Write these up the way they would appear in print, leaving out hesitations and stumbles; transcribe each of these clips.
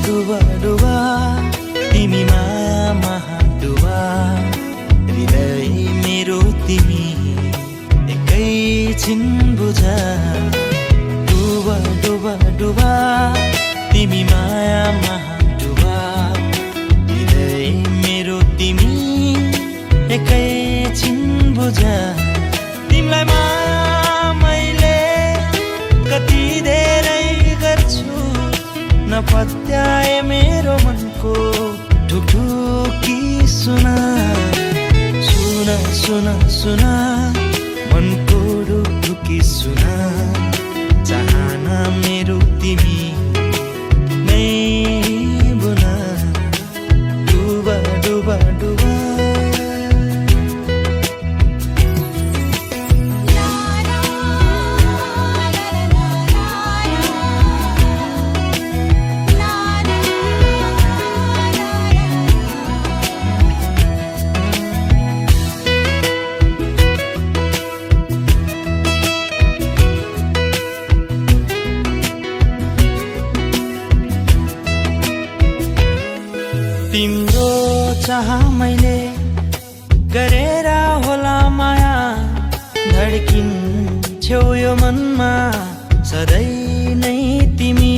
डुबा डुबा तिमी मायामा डुबा हृदय मेरो तिमी एकैछिन बुझा डुबा डुबा डुबा तिमी मायामा डुबा हृदय मेरो तिमी एकैछिन बुझा तिमीलाई माया मैले कति धेरै गर्छु नपत्याए मेरो मनको ढुकढुकी सुना सुना सुना सुना मनको ढुकढुकी सुना चाहना मेरो तिमी नै बुना डुबा डुबा डुबा तिम्रो चाह मैले गरेर होला माया धड्किन्छौ यो मनमा सधैँ नै तिमी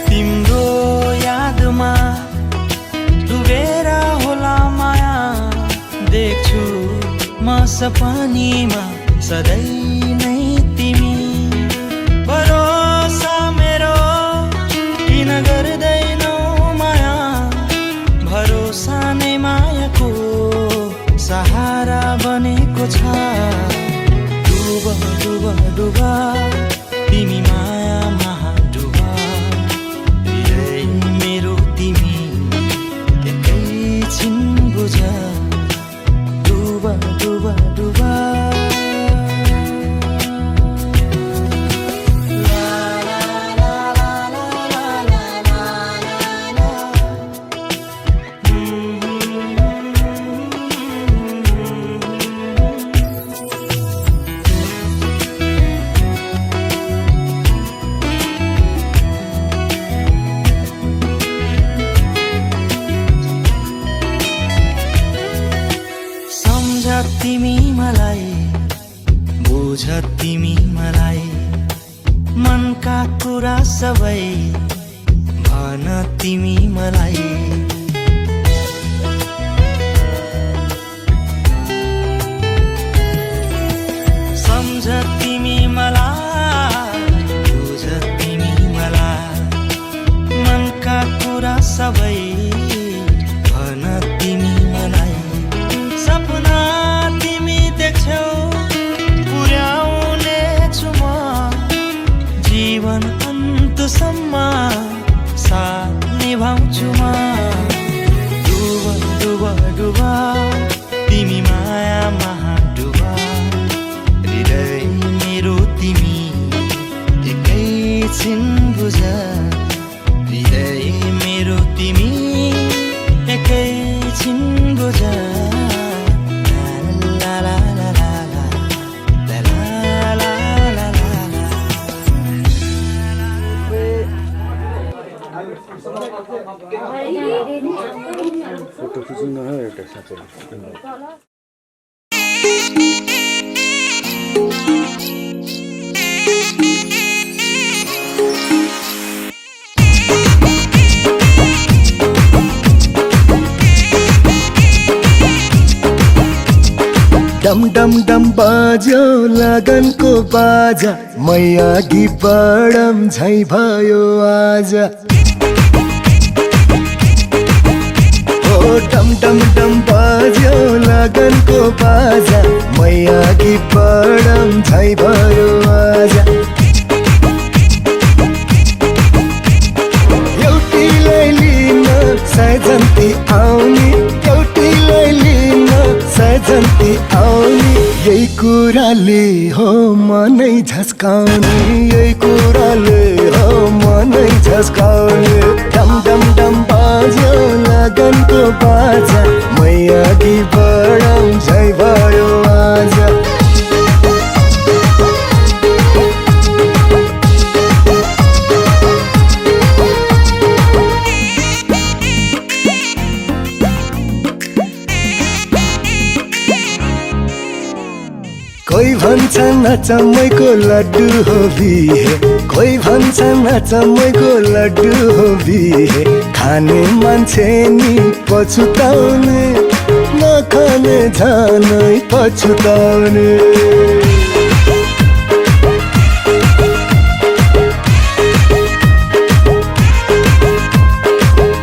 तिम्रो यादमा डुबेर होला माया देख्छु म सपनीमा सधैँ नै तिमी भरोसा मेरो किन गर्दैनौ माया भरोसा नै मायाको सहारा बनेको छ डुबा डुबा डुबा तिमी मायामा डुबा हृदय मेरो तिमी एकैछिन बुझा डुबा डुबा डुबा तिमी मलाई बुझ तिमी मलाई मनका कुरा सबै भन तिमी मलाई सम्झ तिमी मलाई बुझ तिमी मलाई मनका कुरा सबै भन तिमी मलाई सपना पुर्याउने छु म जीवन अन्तसम्म साथ निभाउँछु म डुबा डुबा डुबा तिमी मायामा डुबा हृदय मेरो तिमी एकैछिन बुझा हृदय मेरो तिमी एकैछिन बुझा फोटो खिच्नु है एउटा साथै डम डम डम बाज्यो लगनको बाजा मै अघि बढम झै भयो आज डम डम डम बाज्यो लगनको बाजा मै अघि बढम झै भयो आज एउटीलाई लिन सजन्ती आउने एउटीलाई लिन सजन्ती आउने यही कुराले हो मनै झस्काउने यही कुराले हो मनै झस्काउने डम डम डम बाज्यो लगनको बाजा मै अघि बढम झै भयो आज भन्छन् अचम्मैको लड्डु हो बिहे, कोही भन्छन् अचम्मैको लड्डु हो बिहे। खाने मान्छे नि पछुताउने, नखाने झनै पछुताउने।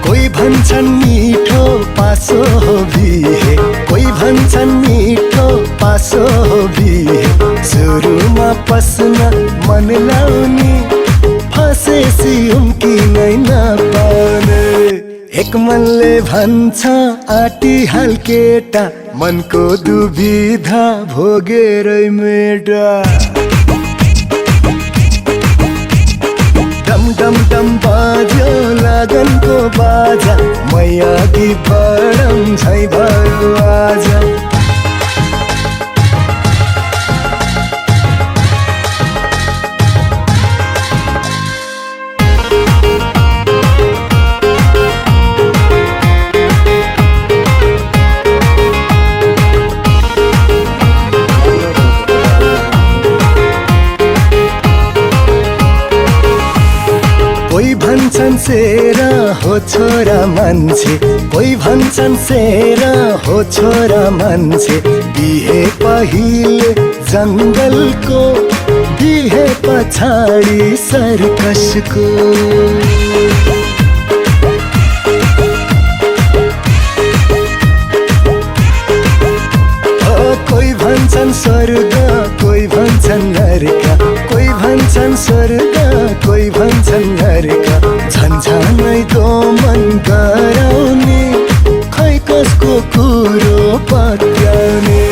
कोही भन्छन् मिठो पासो हो बिहे, कोही भन्छन् मिठो पासो हो बिहे। सुरुमा पस्न मन लाउने, फसेसी उम्किनै नपाउने। एक मनले भन्छ आँटिहाल केटा, मनको दुविधा भोगेरै मेटा। डम डम डम बाज्यो लगनको बाजा, मैया कि बडम झै भयो आज। कोही भन्छन् सेरा हो छोरा मान्छे, कोही भन्छन् सेरा हो छोरा मान्छे। बिहे पहिले जङ्गलको, बिहे पछाडि सर्कसको। कोही भन्छन् स्वर्ग, कोही भन्छन् नरक, कोही भन्छन् स्वर्ग, कोही भन्छन् नरक। झन्झनै दो मन गराउने, खै कसको कुरो पत्याउने।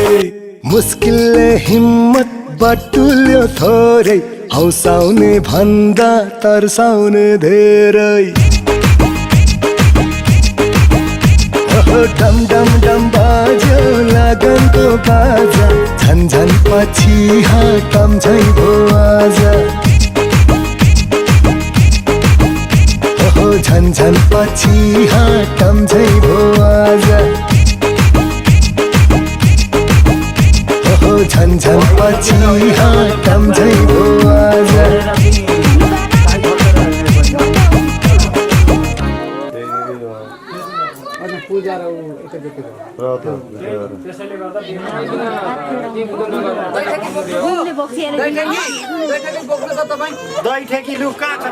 मुस्किलले हिम्मत बटुल्यो थोरै, हौसाउने भन्दा तर्साउने धेरै। डम डम डम बाज्यो लगनको बाजा, झन झन पछि हटम झै भो आज। झन झन पछि हटम झै भो आज। झन झन पछि हटम झै भो आज। पूजा र एकैचोटि त्यसैले गर्दा दही ठेकी लु कहाँ छ?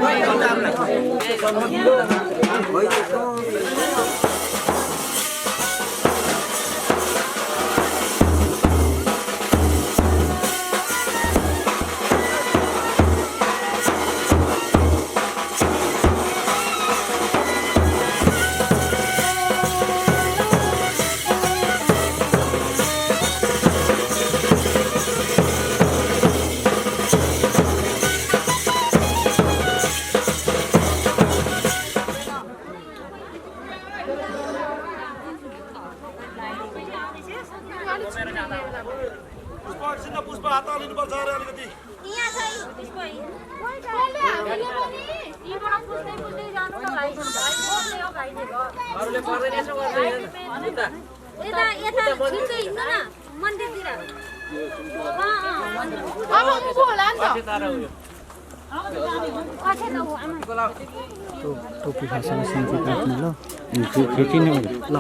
पुष्प हात हालिनुपर्छ अरे अलिकति। यहाँ चाहिँ पुष्प यहाँबाट पुस्दै पुस्दै जानु न भाइ। अरूले पर्दैन यसो गर्दै यता यता छिट्टै हिँड्नु न मन्दिरतिर। अब उँभो होला नि त। टोपी खासँग सिन्की काट्नु ल, खिचिने ल।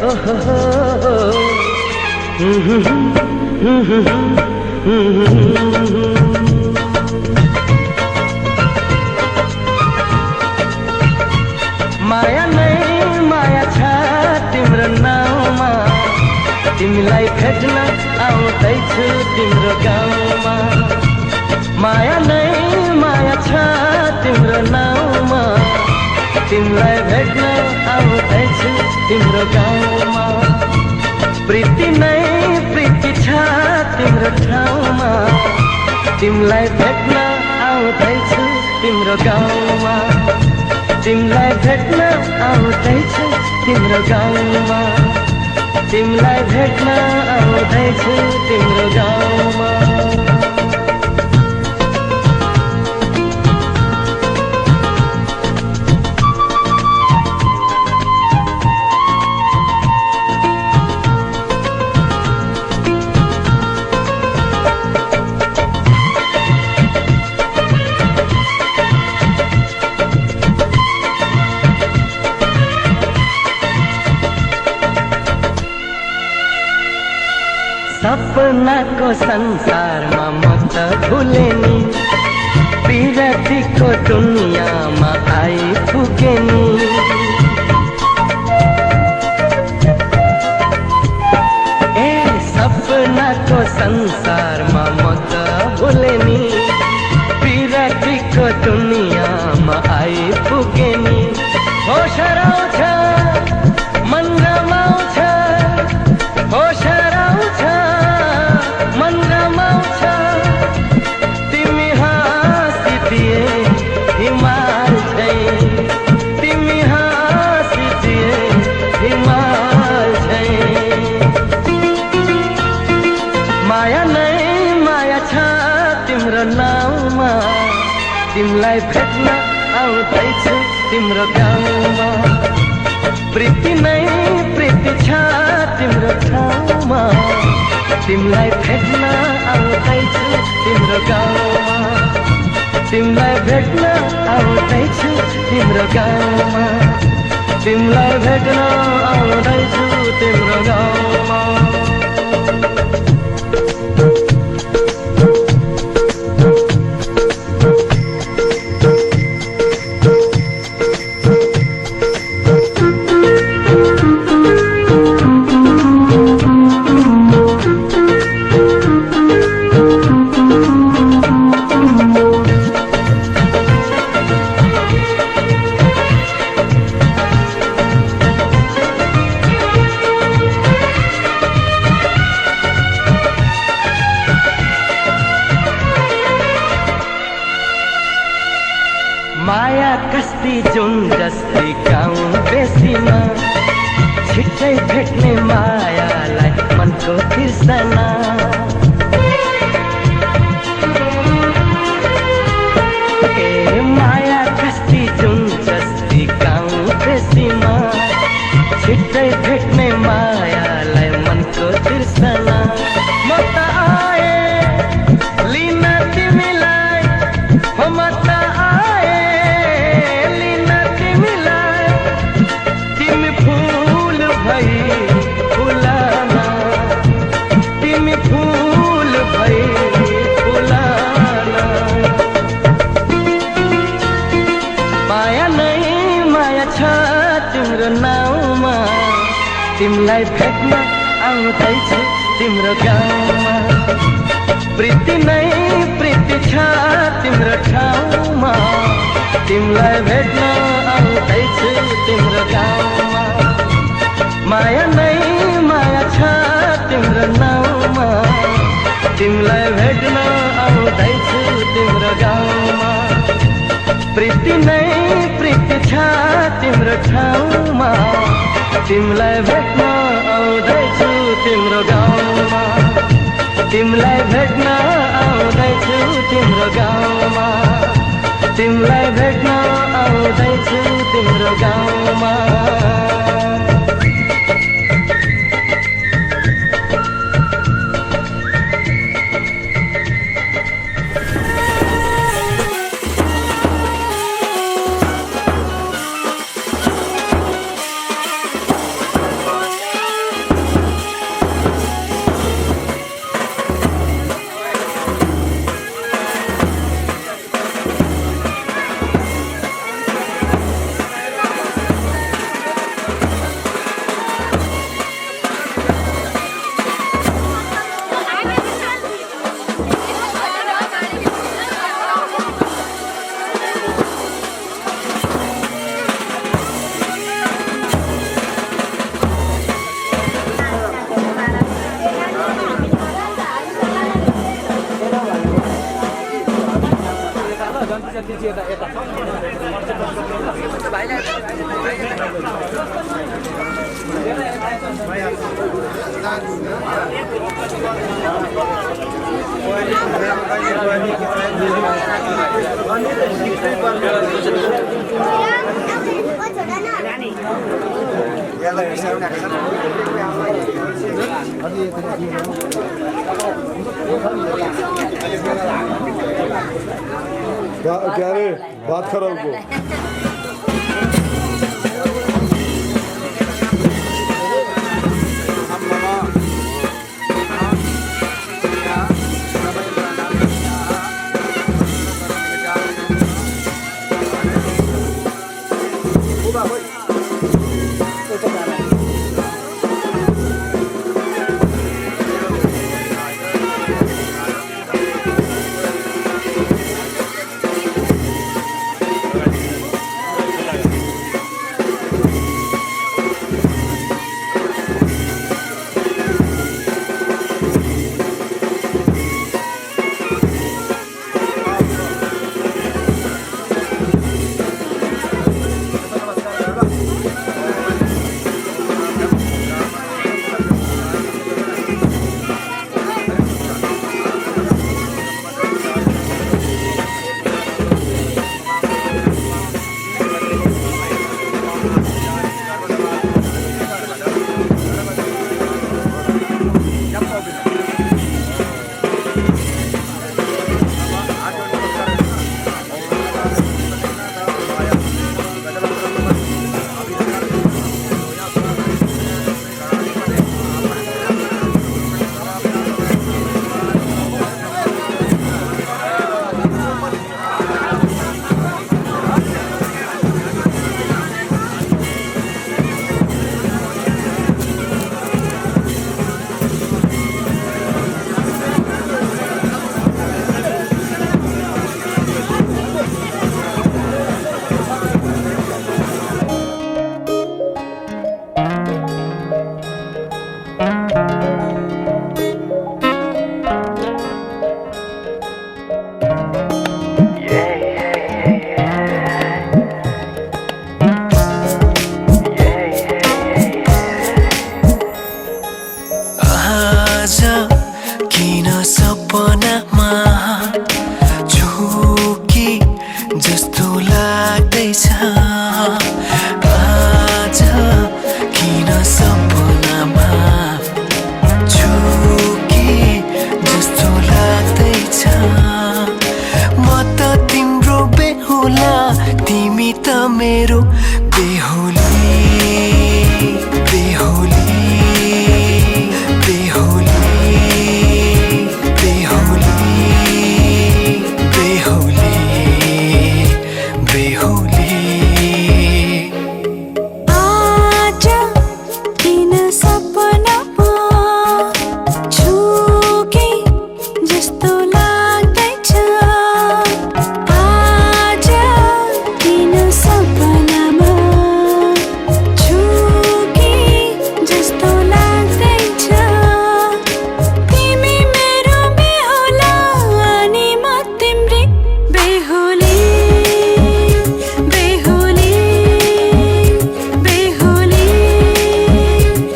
माया नै माया छ तिम्रो नाउँमा, तिमीलाई भेट्न आउँदैछु तिम्रो गाउँमा। माया नै माया छ तिम्रो नाउँमा, तिमीलाई भेट्न आउँदैछु तिम्रो गाउँमा। प्रीति नै प्रीति छ तिम्रो ठाउँमा, तिमीलाई भेट्न आउँदैछु तिम्रो गाउँमा। तिमीलाई भेट्न आउँदैछु तिम्रो गाउँमा, तिमीलाई भेट्न आउँदैछु तिम्रो गाउँमा। सपनाको संसारमा म त भुले नि, विरतीको दुनियाँमा आइपुगे नि। ए सपनाको संसारमा म त भुले नि, विरतीको दुनियाँमा आइपुगे नि। होस हराउँछ मन रमाउँछ, होस हराउँछ मन रमाउँछ। तिमी हाँसिदिए हिमाल झैं, तिमी हाँसिदिए हिमाल झैं। माया नै माया छ तिम्रो नाउँमा, तिमीलाई भेट्न आउँदैछु तिम्रो गाउँमा। प्रीति नै प्रीति छ तिम्रो ठाउँमा, तिमीलाई भेट्न आउँदैछु तिम्रो गाउँमा। तिमीलाई भेट्न आउँदैछु तिम्रो गाउँमा, तिमीलाई भेट्न आउँदैछु तिम्रो गाउँमा। माया कस्ती जुन जस्ती गाउँ बेसीमा, छिट्टै भेट्ने मायालाई मनको तिर्सना। ए माया कस्ती जुन जस्ती गाउँ बेसीमा, छिट्टै भेट्ने मायालाई मनको तिर्सना। म त आए लिन तिमीलाई, हो म त तिमीलाई भेट्न आउँदैछु तिम्रो गाउँमा। प्रीति नै प्रीति छ तिम्रो ठाउँमा, तिमीलाई भेट्न आउँदैछु तिम्रो गाउँमा। माया नै माया छ तिम्रो नाउँमा, तिमीलाई भेट्न आउँदैछु तिम्रो गाउँमा। प्रीति नै प्रीति छ तिम्रो ठाउँमा, तिमीलाई भेट्न आउँदैछु तिम्रो गाउँमा। तिमीलाई भेट्न आउँदैछु तिम्रो गाउँमा, तिमीलाई भेट्न आउँदैछु तिम्रो गाउँमा। क्या रे बात करो उनको मेरो बेहुली बेहुली बेहुली बेहुली बेहुली बेहुली आज किन सपनामा छु कि जस्तो लाग्दैछ आज किन सपनामा छु कि जस्तो लाग्दैछ तिमी मेरो बेहुला अनि म तिम्री बेहुली बेहुली बेहुली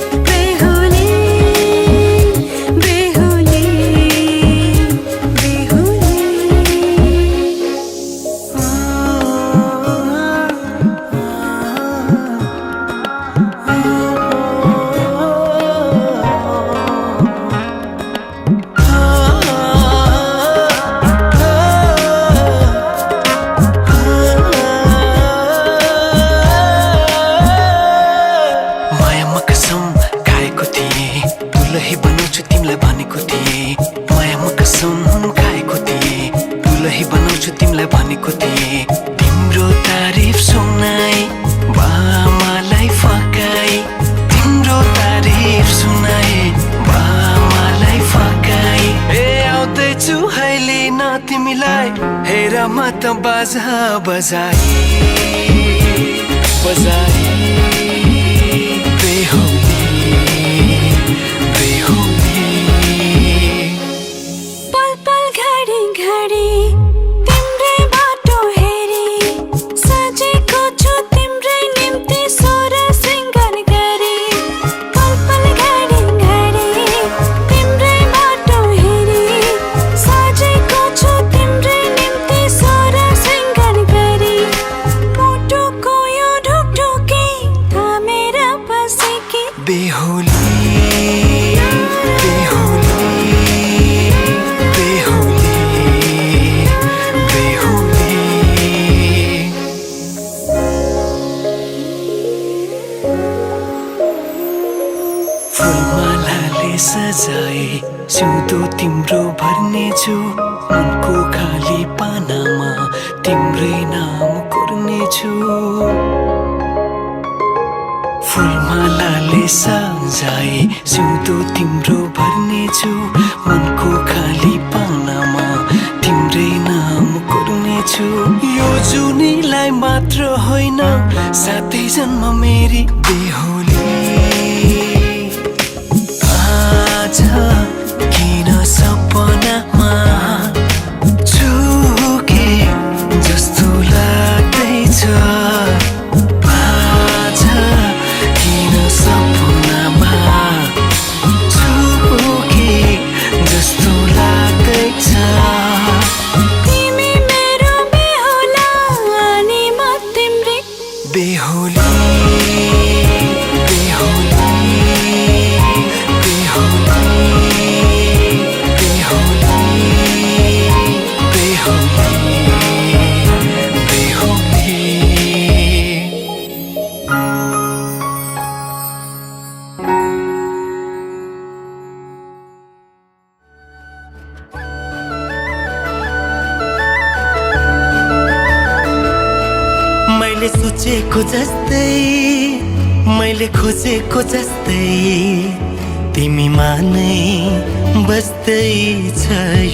बेहुली बेहुली मायामा कसम खाएको थिएँ दुलही बनाउँछु तिमीलाई भनेको थिएँ मायामा कसम खाएको थिएँ दुलही बनाउँछु तिमीलाई भनेको थिएँ तिम्रो तारिफ सुनाई बामालाई फकाई तिम्रो तारिफ सुनाई बामालाई फकाई ए आउँदैछु अहिले न तिमीलाई हेर म त बाजा बजाई बजाई बेहुली बेहुली पल पल घडी घडी तिम्रै बाटो जिउँदो तिम्रो भर्नेछु मनको खाली पानामा तिम्रै नाम कोर्नेछु फुलमालाले सजाए जिउँदो तिम्रो भर्नेछु मनको खाली पानामा तिम्रै नाम कोर्नेछु यो जुनीलाई मात्र होइन साथै जन्म मेरी बेहुली आज किन सपनामा झुके जस्तो लाग्दैछ आज किन सपनामा झुके जस्तो लाग्दैछ तिमी मेरो बेहुला अनि म तिम्रै बेहुली मैले सोचेको जस्तै मैले खोजेको जस्तै तिमीमा नै बस्दैछ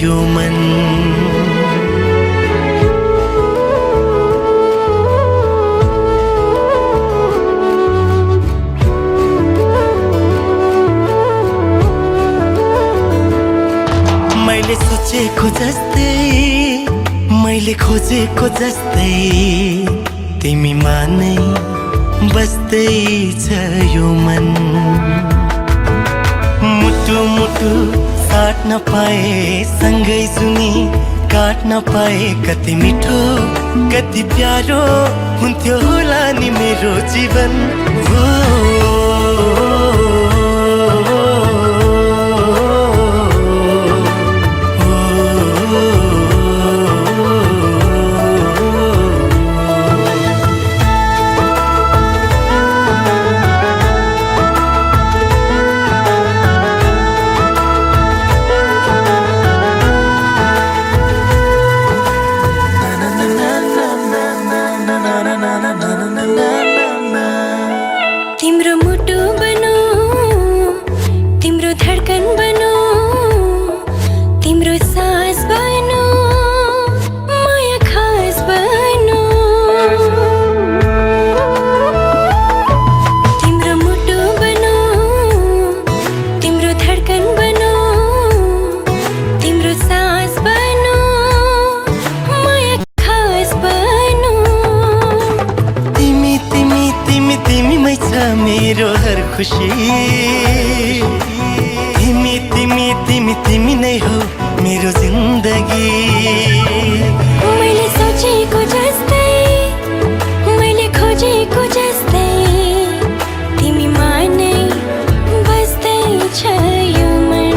यो मन मैले सोचेको जस्तै मैले खोजेको जस्तै तिमीमा नै बस्दैछ यो मन मुटु मुटु साट्न पाए सँगै जुनी काट्न पाए कति मिठो कति प्यारो हुन्थ्यो होला नि मेरो जीवन हो तिम्रो मुटु बनो तिम्रो धड्कन बनो तिम्रो सास बनो माया खास बनो तिम्रो मुटु बनो तिम्रो धड्कन बनो तिम्रो सास बनो माया खास बनो तिमी तिमी तिमी तिमीमै छ मेरो हर खुसी तिमी तिमी तिमी तिमी नै हो मेरो जिन्दगी मैले सोचेको जस्तै मैले खोजेको जस्तै तिमीमा नै बस्दैछ यो मन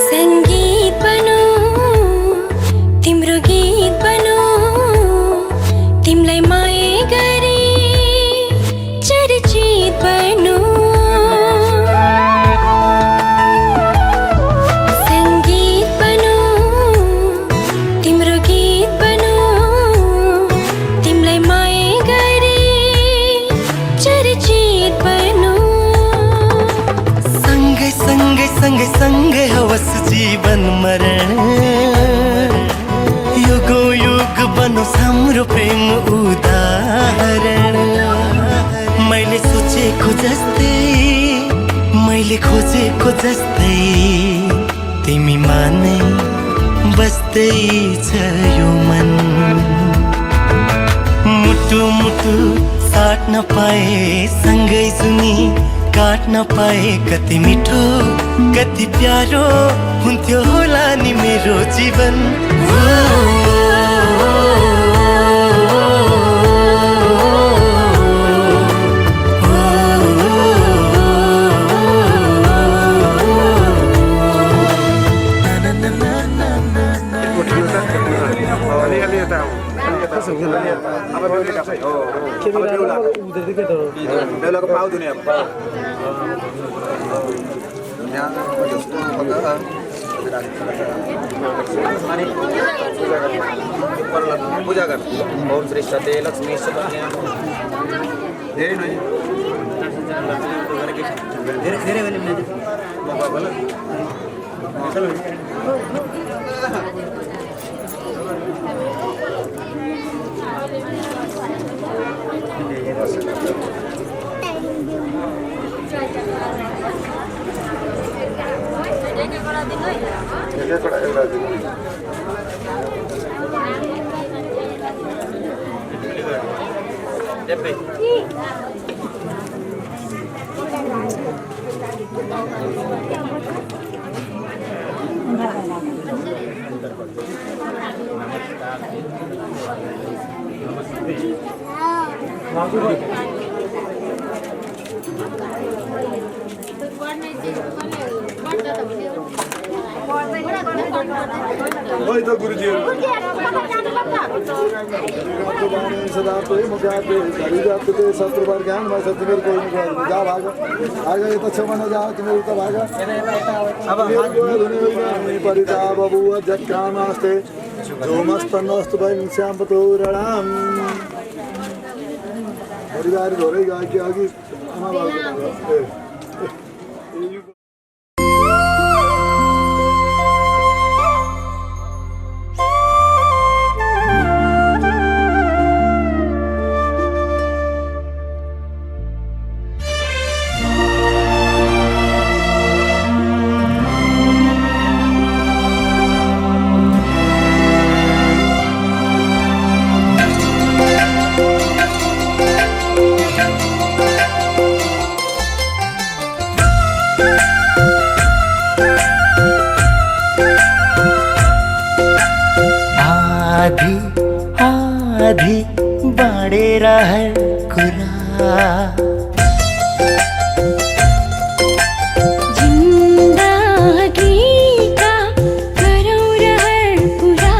संगीत बनो तिम्रो गीत बनो तिमीलाई माया गरी चर्चित बनो संगीत बनो तिम्रो गीत बनो तिमीलाई माया गरी चर्चित बनो सँगै सँगै सँगै सँगै हवस् जीवन मरण युगो युग बनोस् हाम्रो प्रेम उदाहरण मैले सोचेको जस्तै मैले खोजेको जस्तै तिमीमा नै बस्दैछ यो मन मुटु मुटु साट्न पाए सँगै जुनी काट्न पाए कति मिठो कति प्यारो हुन्थ्यो होला नि मेरो जीवन हो बेहुलाको पाउ दुनियाँ पूजा कर ओम श्री सते लक्ष्मी सुकन्या धेरै नै धेरै भने तो गुरुजी सदा शत्रु पर ज्ञान मैं सत्य कोई नहीं जा भागा आगे ये तो क्षमा न जाओ तुम्हें तो भागा परिता बबू जत्कामास्ते जो मस्तनस्तु भाई श्याम पतो रणाम परिवार धोरेगा कि आगे आधी बाड़ेरा है कुरा जिंदगी का करो रहर पूरा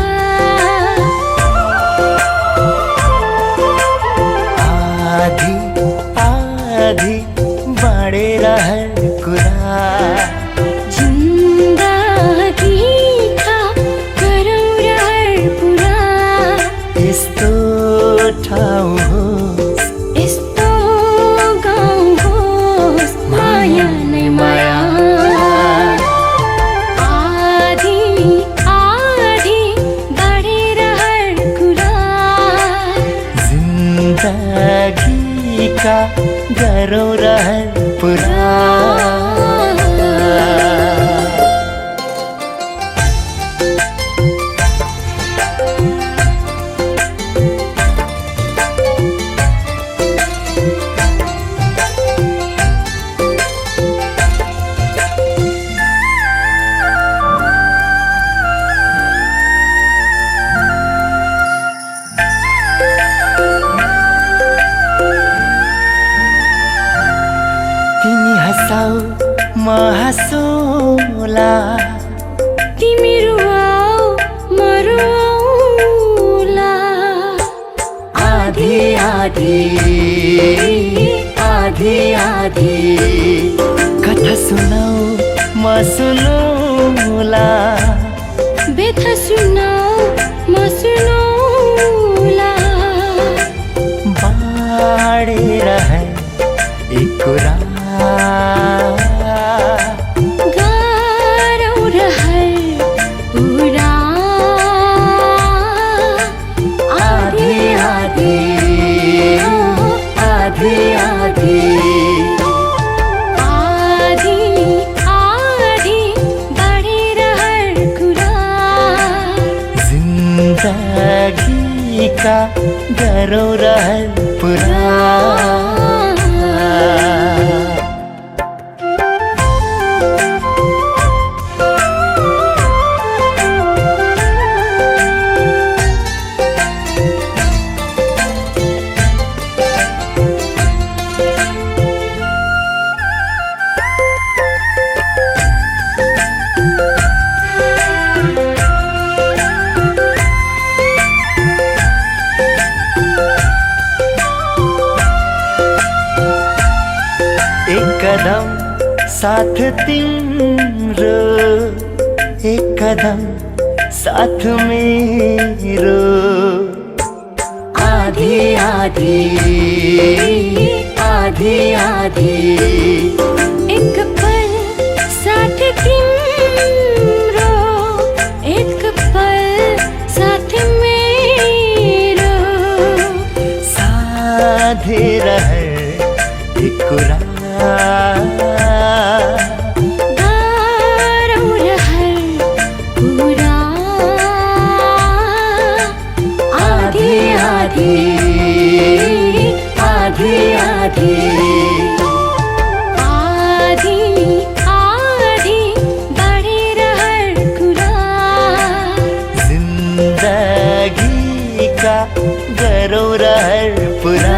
आधी आधी बाड़ेरा है कुरा ठाउँ होस् यस्तो गाउँ होस् माया नै माया आधी आधी बढेर हर कुरा जिन्दगी का गरौँ रहर पुरा म हाँसौला तिमी रुवाऊ म रुवाऊला आधी आधी आधी आधी कथा सुनाऊ म सुनौला व्यथा सुनाऊ म सुनौला बाडेर है एक कुरा जिंदगी का गरौँ रहर पुरा कदम साथ तिम्रो, एक कदम साथ मेरो। आधी आधी आधी आधी एक पल साथ तिम्रो, एक पल साथ मेरो। साधेर एक कुरा गरौँ रहर पुरा। आधी आधी आधी आधी आधी आधी बढेर हर कुरा। जिन्दगी का गरौँ रहर पुरा।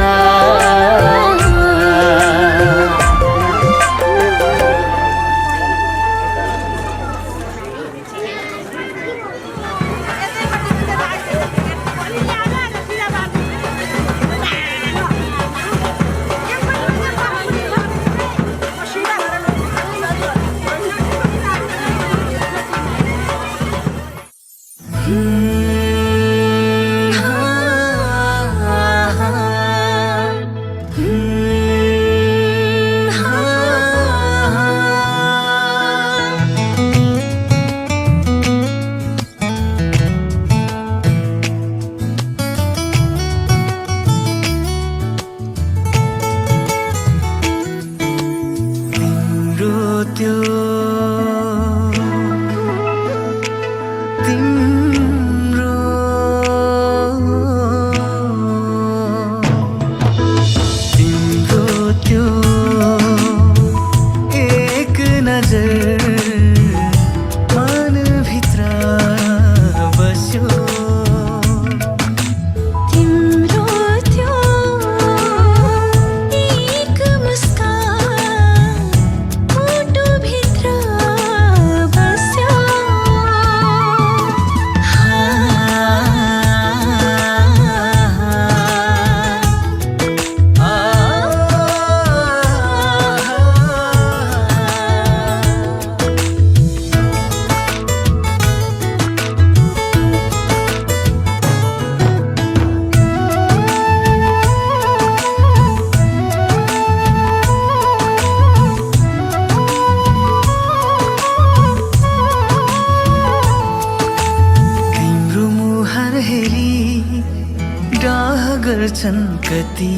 गर्छन् कति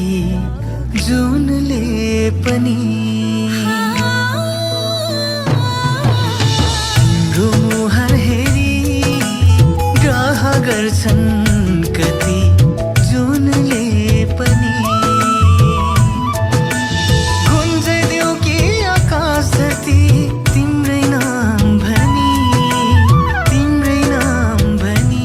जुनले पनि। तिम्रो मुहार हेरी ग्रह गर्छन् कति जुनले पनि। गुन्जाइदेऊ कि आकाश धरती तिम्रै नाम भनी, तिम्रै नाम भनी।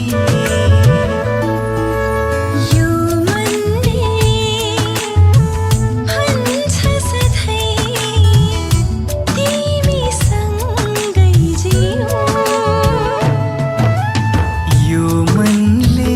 यो मनले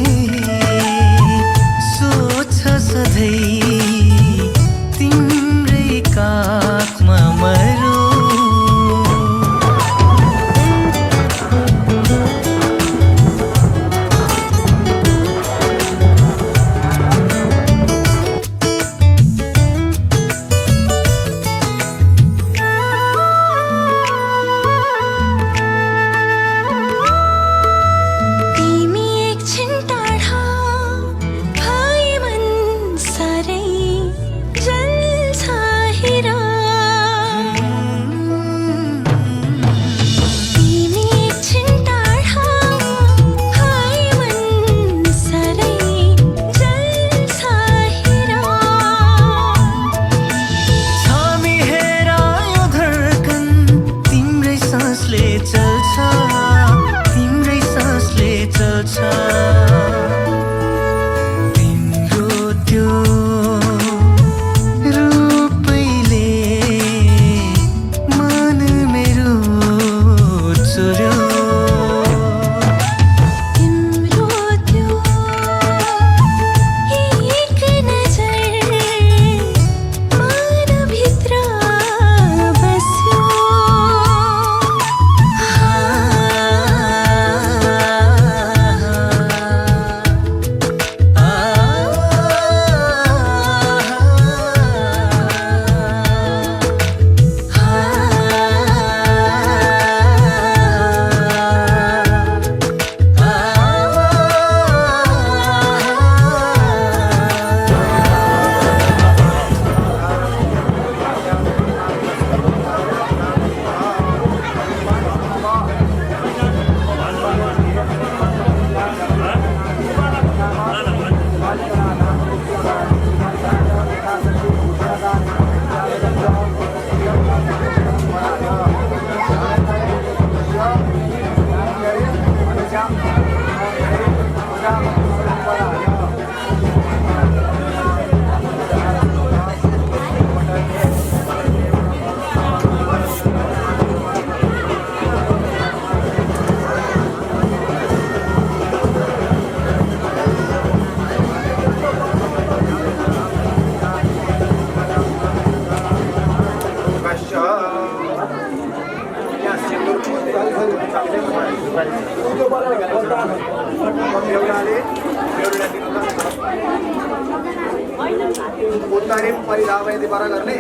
उत्तरी परिधाम यदि पर गर्ने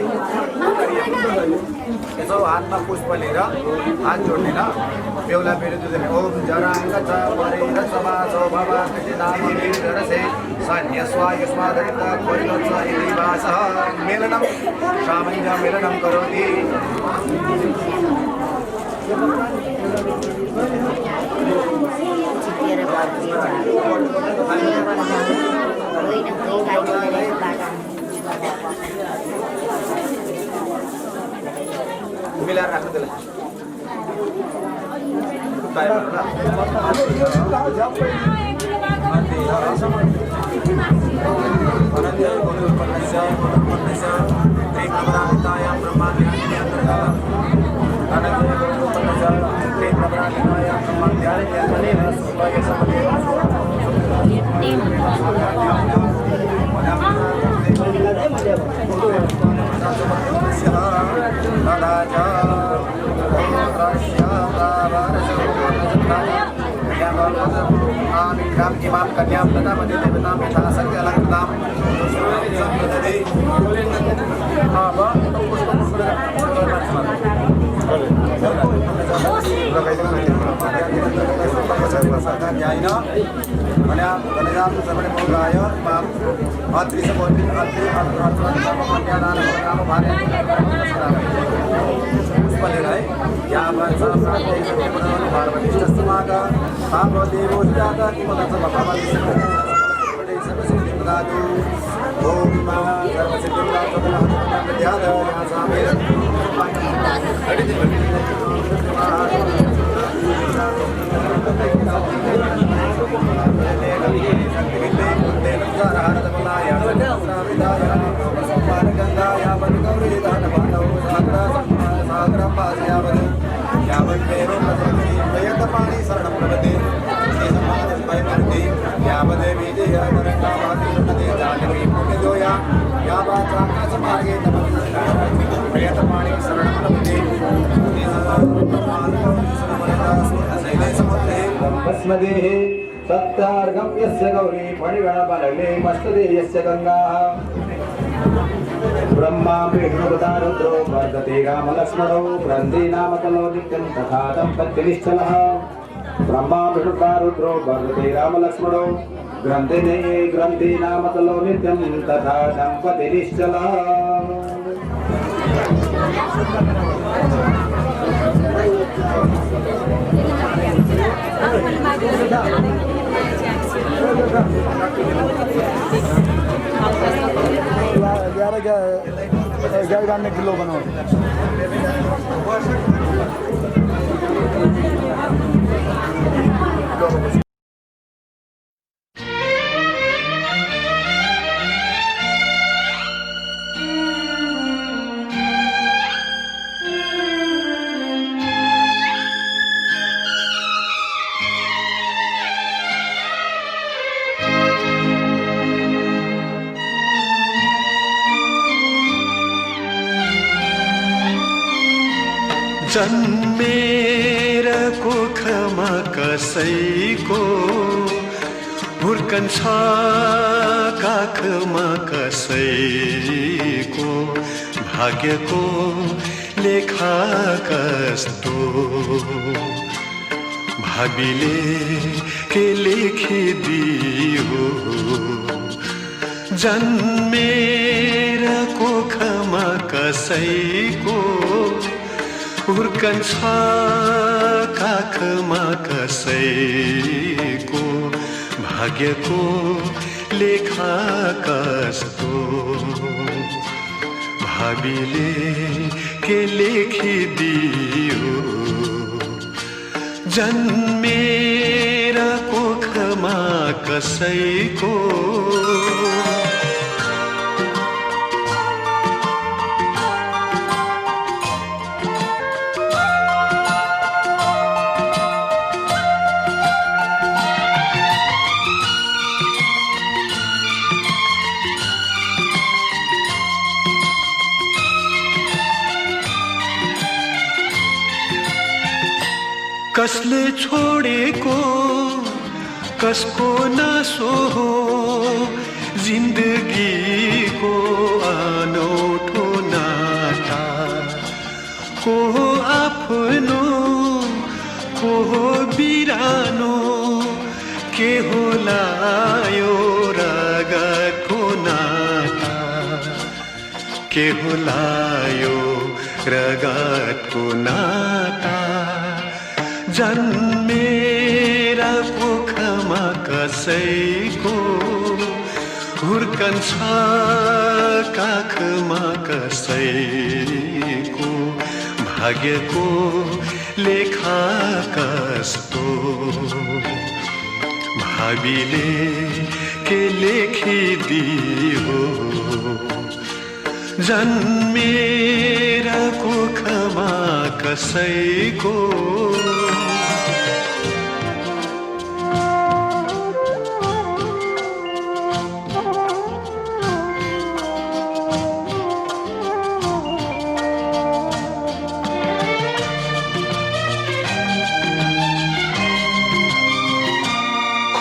यसो हातमा पुष्प लिएर हात जोड्ने ल बेहुला बेहुली ओम जराङ्ग च परेर सभा च भवा कृति नाम वीररसे सन्य स्वायुष्मा दरिता परिणत इति वासः मेलनं सामञ्ज मेलनं करोति मिलाएर राख्नु त्यसलाई इमाम कन्याम तथा मध्य देवताम यथा सत्य अलंकृताम सत्यार्घं यस्य गौरी फणिगणबलगे मस्तदे यस्य गंगा ब्रह्मा विष्णुपदा रुद्रो वर्धते रामलक्ष्मणौ ग्रन्थि नामकलो नित्यं तथा दम्पतिनिश्चलः ब्रह्मा विष्णुपदा रुद्रो वर्धते रामलक्ष्मणौ ग्रन्थि नामकलो नित्यं तथा दम्पतिनिश्चलः ग्यारह किलो बनाओ जन्मेर कोखमा कसैको हुर्कन्छ काखमा कसैको भाग्यको लेखा कस्तो भाबीले के लेखिदियो जन्मेर कोखमा कसैको हुर्कन्छ काखमा कसैको भाग्यको लेखा कस्तो भाबीले के लेखिदियो जन्मेर कोखमा कसैको कसले छोडेको कसको नासो हो जिन्दगीको अनौठो नाता को हो आफ्नो को हो बिरानो के होला यो रगतको नाता के होला यो रगतको नाता जन्मेर कोखमा कसैको हुर्कन्छ काखमा कसैको भाग्यको लेखा कस्तो भावीले के लेखिदियो जन्मेर कोखमा कसैको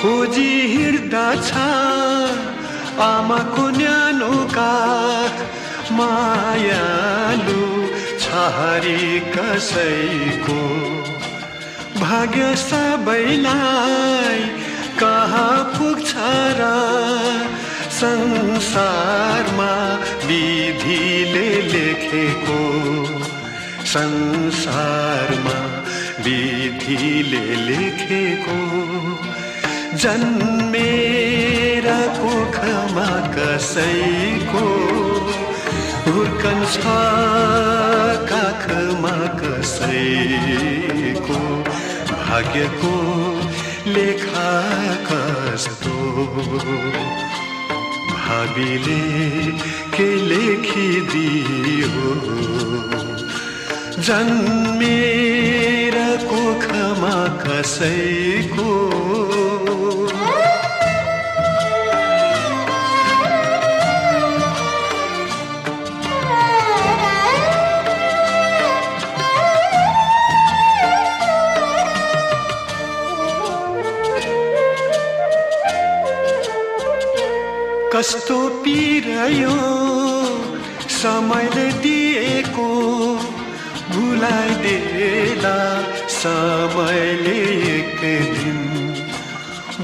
खोजी हिँड्दछ आमाको न्यानो काख मायालु छहारी कसैको भाग्य सबैलाई कहाँ पुग्छ र संसारमा विधिले लेखेको संसारमा विधिले लेखेको जन्मेर कोखमा कसैको हुर्कन्छ काखमा कसैको भाग्यको लेखा कस्तो भावीले के लेखिदियो जन्मेर कोखमा कसैको कस्तो पिरयो समयले दिएको भुलाइदेला समयले एक दिन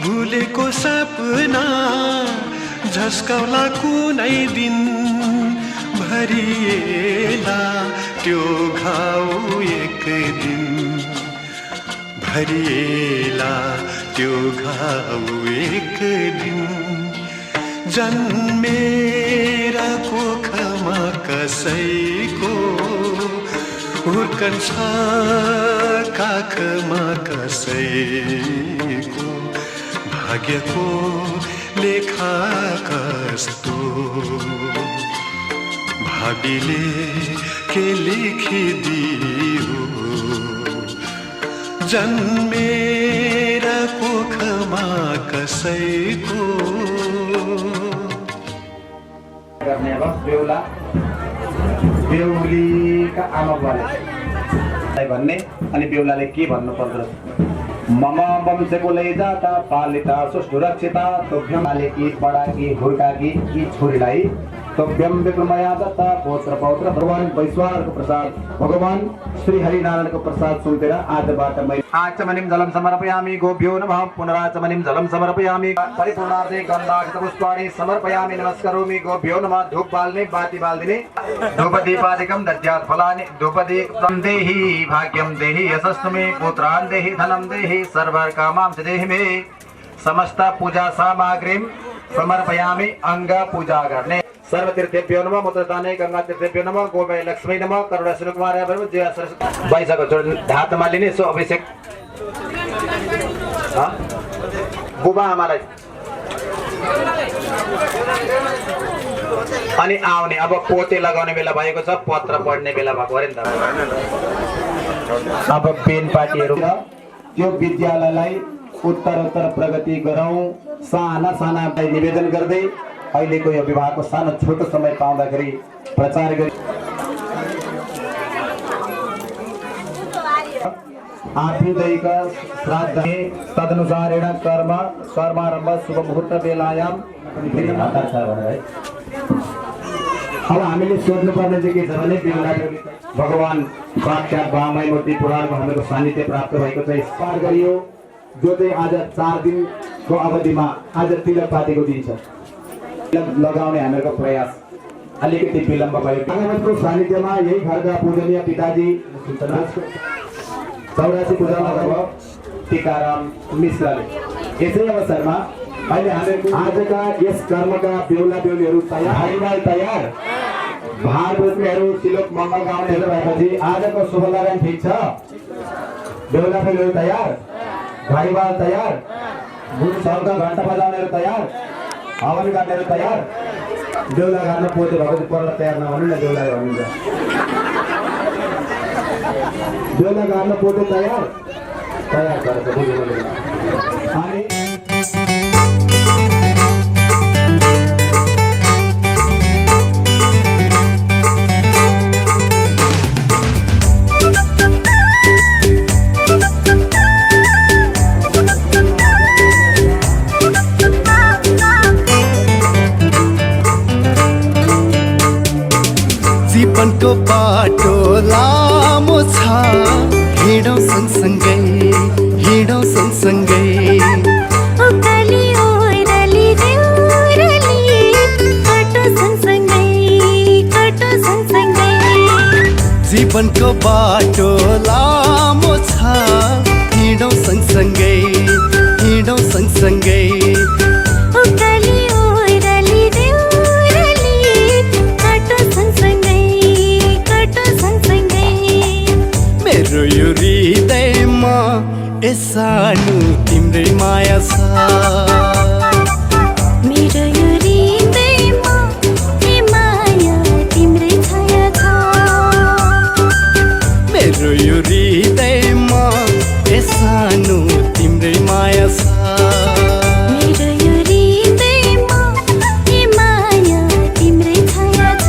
भुलेको सपना झस्काउला कुनै दिन भरिएला त्यो घाउ एक दिन भरिएला त्यो घाउ एक दिन जन्मेर कोखमा कसैको हुर्कन्छ काखमा कसैको भाग्यको लेखा कस्तो भावीले के लेखिदियो जन्मेर कोखमा कसैको गर्ने अब बेहुला बेहुलीका आमा बुवाले भन्ने अनि बेहुलाले के भन्नु पर्दछ मम वंशको लैजाता पालिता सुष्ठुरक्षिता तोभ्यम आलेकी बडाकी हुर्काकी यी छोरीलाई तोभ्यम विक्रमया दत्ता पौत्र पौत्र भगवान वैश्वानको प्रसाद भगवान श्री हरिनारायणको प्रसाद सुन्तेर आजबाट मैले आचमनिम जलम समर्पयामि गोभ्यो नमः पुनराचमनिम जलम समर्पयामि परिपूर्णार्थे गन्धाक्षत पुष्पाणि समर्पयामि नमस्करोमि गोभ्यो नमः धूप बाल्ने बाती बाल्दिने धूपदीपादिकं दद्यात् फलानि धूपदीपं देहि भाग्यं देहि यशस्सु मे पुत्रान् देहि धनं देहि सर्वकामां देहि मे समस्त पूजा सामग्रीं समर्पयामि अंग पूजा गर्ने सर्वतीर्थेभ्यो नमः मूत्रदाने गंगा तीर्थेभ्यो नमः गोमय लक्ष्मी नमः करुणा सुकुमार जय सरस्वती बाइसको जोड हातमा लिने सो अभिषेक बुबा आमालाई अनि आउने अब पोते लगाउने बेला भएको छ पत्र पढ्ने बेला भएको अरे नि त अब पेन पार्टीहरु त्यो विद्यालयलाई उत्तरोत्तर प्रगति गराउँ साना साना निवेदन गर्दै अहिलेको यो विवाहको सानो छोटो समय पाउँदाखेरि प्रचार गरी आभ्युदयिक श्राद्ध तदनुसारेण कर्मारम्भ शुभ मुहूर्त बेलायाम अब हामीले सोध्नुपर्ने चाहिँ के छ भने भगवान साक्षात् वामय मूर्ति पुराणमा हामीको सान्निध्य प्राप्त भएको चाहिँ पार गरियो, जो चाहिँ आज 4 दिनको अवधिमा आज तिलक पातीको दिन छ। तिलक लगाउने हामीहरूको प्रयास अलिकति विलम्ब भयो। भगवानको सान्निध्यमा यही घरका पूजनीय पिताजी 84 पूजा लगाउनु टीकाराम मिश्रले। यसै अवसरमा अहिले हामीहरूको आजका यस कर्मका बेहुला बेहुलीहरू तयार तयार भार बोक्नेहरू सिलोक मङ्गल गाउनेहरू भएपछि आजको शुभ लगन ठिक छ। बेहुला बेहुलीहरू तयार, भाइबाल तयार, शब्द घण्टा बजाउनेहरू तयार, हवन गर्नेहरू तयार। बेहुला गर्न पोते भएको पर्न तयार नभन्नु न, बेहुला भनिन्छ। बेहुला गर्न पोते तयार तयार गर्छ। अनि जीवनको बाटो लामो छ, हिँडौँ सँगसँगै हिँडौँ सँगसँगै। उकाली ओह्राली देउराली कटो सँगसँगै। जीवनको बाटो लामो छ, हिँडौँ सँगसँगै हिँडौँ सँगसँगै। उकाली ओह्राली देउराली कटो सँगसँगै। मेरो यो हृदयमा सानो तिम्रै माया छ। मेरो यो हृदयमा माया तिम्रै छाया छ। मेरो यो हृदयमा सानो तिम्रै माया छ। मेरो यो हृदयमा माया तिम्रै छाया छ।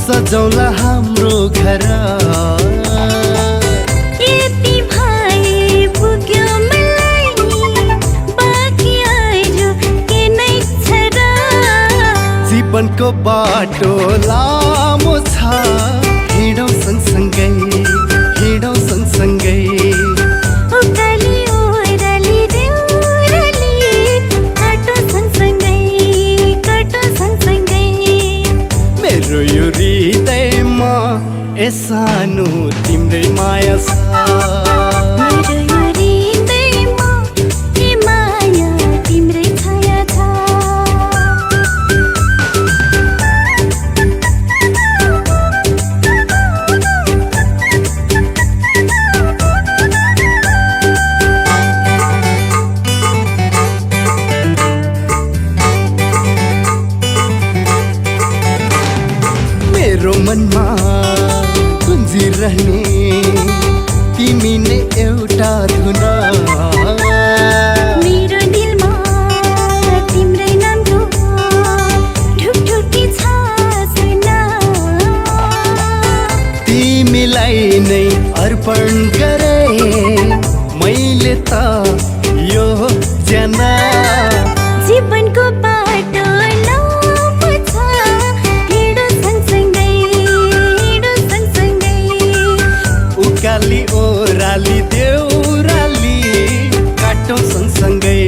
सजौला हाम्रो घर, यति भाइ पुग्यो मलाई, बाँकी आयो के नै छ र। जीवनको बाटो लामो छ, हिँडौँ सँगसँगै हिँडौँ सँगसँगै। उकाली ओह्राली देउराली कटो सँगसँगै मेरो यो हृदयमा सानो तिम्रै माया छ। मेरो यो हृदयमा माया तिम्रै छाया छ। मेरो मनमा गुन्जिरहने तिमी नै एउटा धुन। मेरो दिलमा तिम्रै नामको ढुकढुकी छ सुन। तिमीलाई नै अर्पण गरे मैले त यो जना। जीवनको बाटो लामो छ, हिँडौँ सँगसँगै। उकाली ओह्राली देउराली काटौँ सँगसँगै।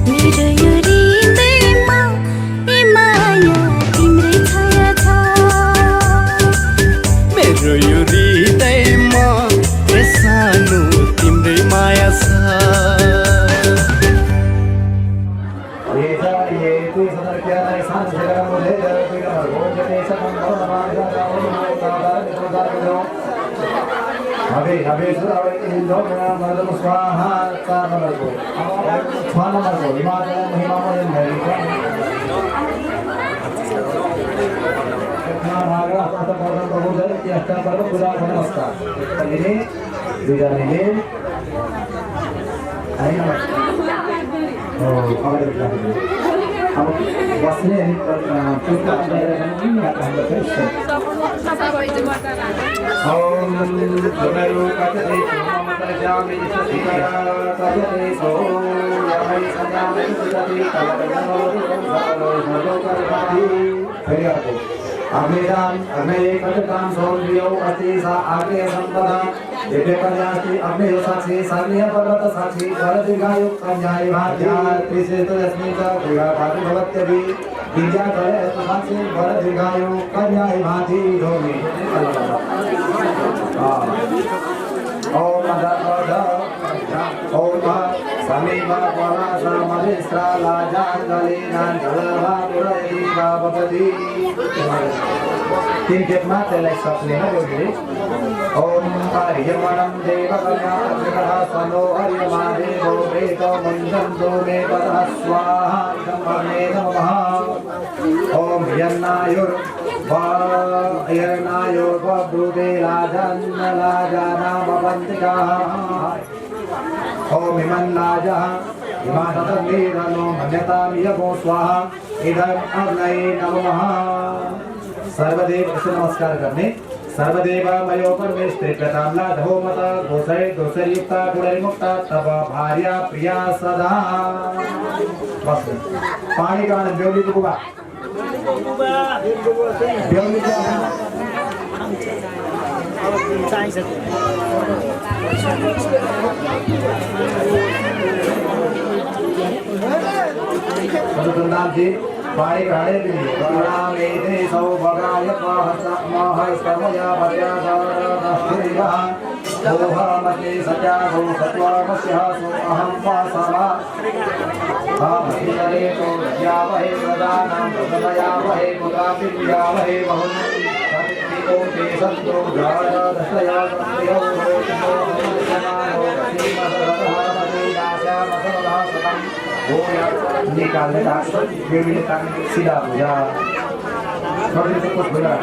मेरो यो हृदयमा माया तिम्रै छाया छ। मेरो यो हृदयमा सानो तिम्रै माया छ। ये अबे इंदो मर्दम स्वाहा 4 नंबर को 6 नंबर को हिमालय महिमा में भागरा आता पर्व प्रबोधन की अष्टा पर्व पूरा नमस्कार पहले दूसरा ले आई अब बसने पुष्पा नहीं आता हम लोग ओम नमो कतरे सोमतर जामे सिकरा कतरे सो यामि संजामे सुदति कलकनो नमो करवादी फिर आपको अग्निदान अग्नि कटकाम सोमयो अति सा आगे संपदा दिव्य कल्याणी अग्नि साक्षी साग्निय पर्वत साक्षी वरदिगायु कन्याय भाग्या त्रिशेत अस्मिता दिगा भाति भवत्यभि विद्या करे साक्षी वरदिगायु कन्याय भाति धोमि ओम अदपद ओम समीप परासा महेश्रा लाजांगलीना जलवा पुरई बाबपदी तीन के माते लाइक सबने ना बोलिए ओम आर्यमणं देवकन्यात्रिकः सनो हरिमादेवो वेदो मञ्जन्तो मे पदः स्वाहा इदमर्णे नमः ओम यन्नायुर्वब्रुदे लाजानामवन्तिकाः ओम हिमन्नाजः हिमाततमीरनो मन्यतां यवो स्वाहा इदम् अग्नये नमः सर्वदेव से नमस्कार करने सर्वदेव मयो परमेश्वरी प्रतामला धोमता गोसरे दोसरयुक्ता गुणरिमुक्ता तब भार्या प्रिया सदा बस पानी का बेवली को बुबा बेवली को चाहिए सर नाम जी पाणी घाड़े भी गणामेते सौभगाय महस्तमया मर्यादारदस्तिरिवः ओहमते सत्यागो सत्वामस्यः सोऽहं वासवा भामहितरे तो रज्यावहे प्रदानां प्रदमयावहे मुदापिर्यावहे बहु सत्तिकोटे सन्तो जारदशया सत्यो रोचितो समानो रसीमसरतः मदीनाश्यामसमदः सतम् निकालने का सीधा बुझा छोटे से कुछ बुझा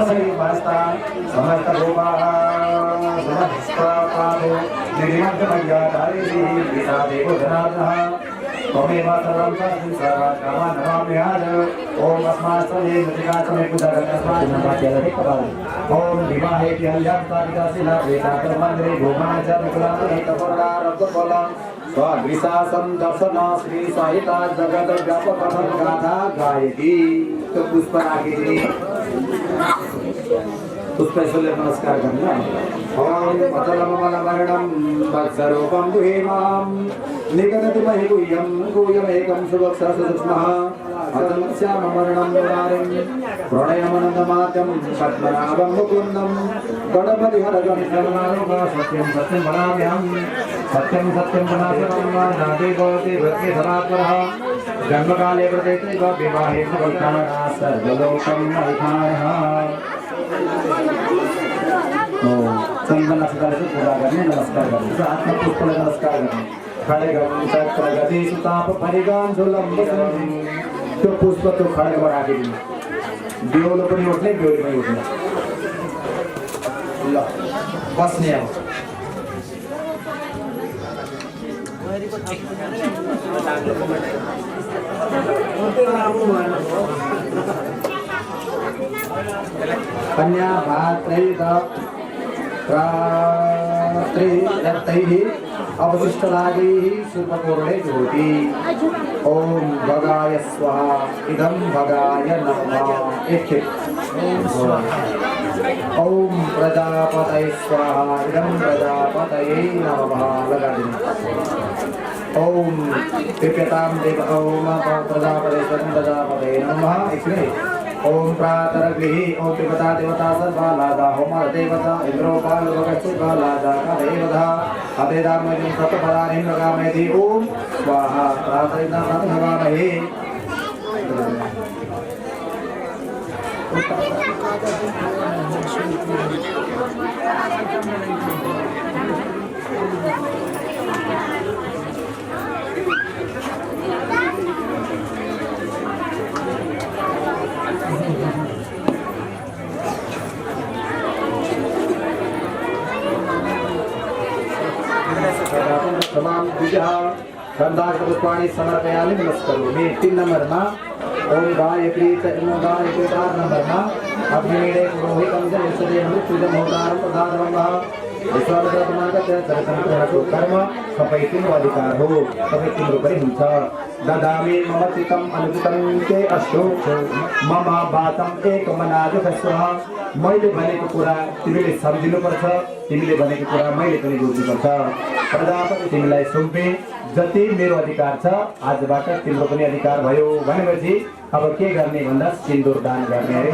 सही वास्ता समस्त गोपा समस्त पादो निर्मंत भैया धारे सी विसा देवो धनाधः त्वमेव सर्वं सर्वं कामा नमाम्यहं ओम अस्मास्त्वये नतिकाचमे पूजा करस्मात् नमाम्यहं ओम विवाहे प्रियं तारिका शिला वेदातर मंदिरे गोमाच विकुलामि कपड़ा रक्तफला स्वाग्रिसासं दर्शना श्री साहिता जगत व्यापक गाथा गायकी तो पुष्प राखी पुष्प से नमस्कार करना ओम अतलमलमरणं वत्सरूपं दुहेमां निगदति महि गुह्यमेकं सुवक्षसुष्मः अतलस्यामरणं मुरारिं प्रणयमनन्दमाद्यं पद्मनाभं मुकुन्दं गणपतिहरजं शरणारोगा सत्यं सत्यं वदाम्यहं सत्यं सत्यं वदाम्यहं नादे भवति भक्ति धरात्मनः जन्मकाले प्रदेशैव विवाहे भवताः सर्वलोकं नैथायः चंदन नमस्कार से पूरा करने नमस्कार करने आत्म पुष्प नमस्कार करने खड़गम चक्रगति सुताप परिगान झुलंब तो पुष्प तो खड़ग बढ़ा के दी ब्योल पर नहीं उठने ब्योल में उठने लो बस नहीं आओ कन्या भात्रैदा रात्रिरत्तैः अवशिष्टरागैः शुल्पपूर्णे जुहोति ओम भगाय स्वाहा इदं भगाय नमः ओम प्रजापतये स्वाहा इदं प्रजापतये नमः लगा दें ओम पिप्यतां देव ओम प्रजापतये स्वयं प्रजापतये नमः इसमें ओम प्रातरग्निः ओम पिबता देवता सर्वालादा होमर देवता इंद्रोपाल लोकसुभालादा का देवता अभेदामयं सप्तपदानि लगामहि ओम स्वाहा प्रातरिना लगामहि तमाम पुष्पाणि समर्पयामि नमस्करोमि 3 नंबरमा ओम गायत्री ओम गायत्री 4 नंबरमा अग्निमीडे पुरोहितं च यस्ते मृत्युजं होतारं प्रदानवः विश्वासमानका चरित्रको कर्म सबै तिम्रो अधिकार हो सबै तिम्रो पनि हुन्छ ददामि मम चित्तम अनुचितं ते अस्तु मम बातम एक मनाज फस्वः मैले भनेको कुरा तिमीले सम्झिनुपर्छ तिमीले भनेको कुरा मैले पनि बुझ्नुपर्छ प्रजापति तिमीलाई सुम्पे जति मेरो अधिकार छ आजबाट तिम्रो पनि अधिकार भयो भनेपछि अब के गर्ने भन्दा सिन्दूर दान गर्ने अरे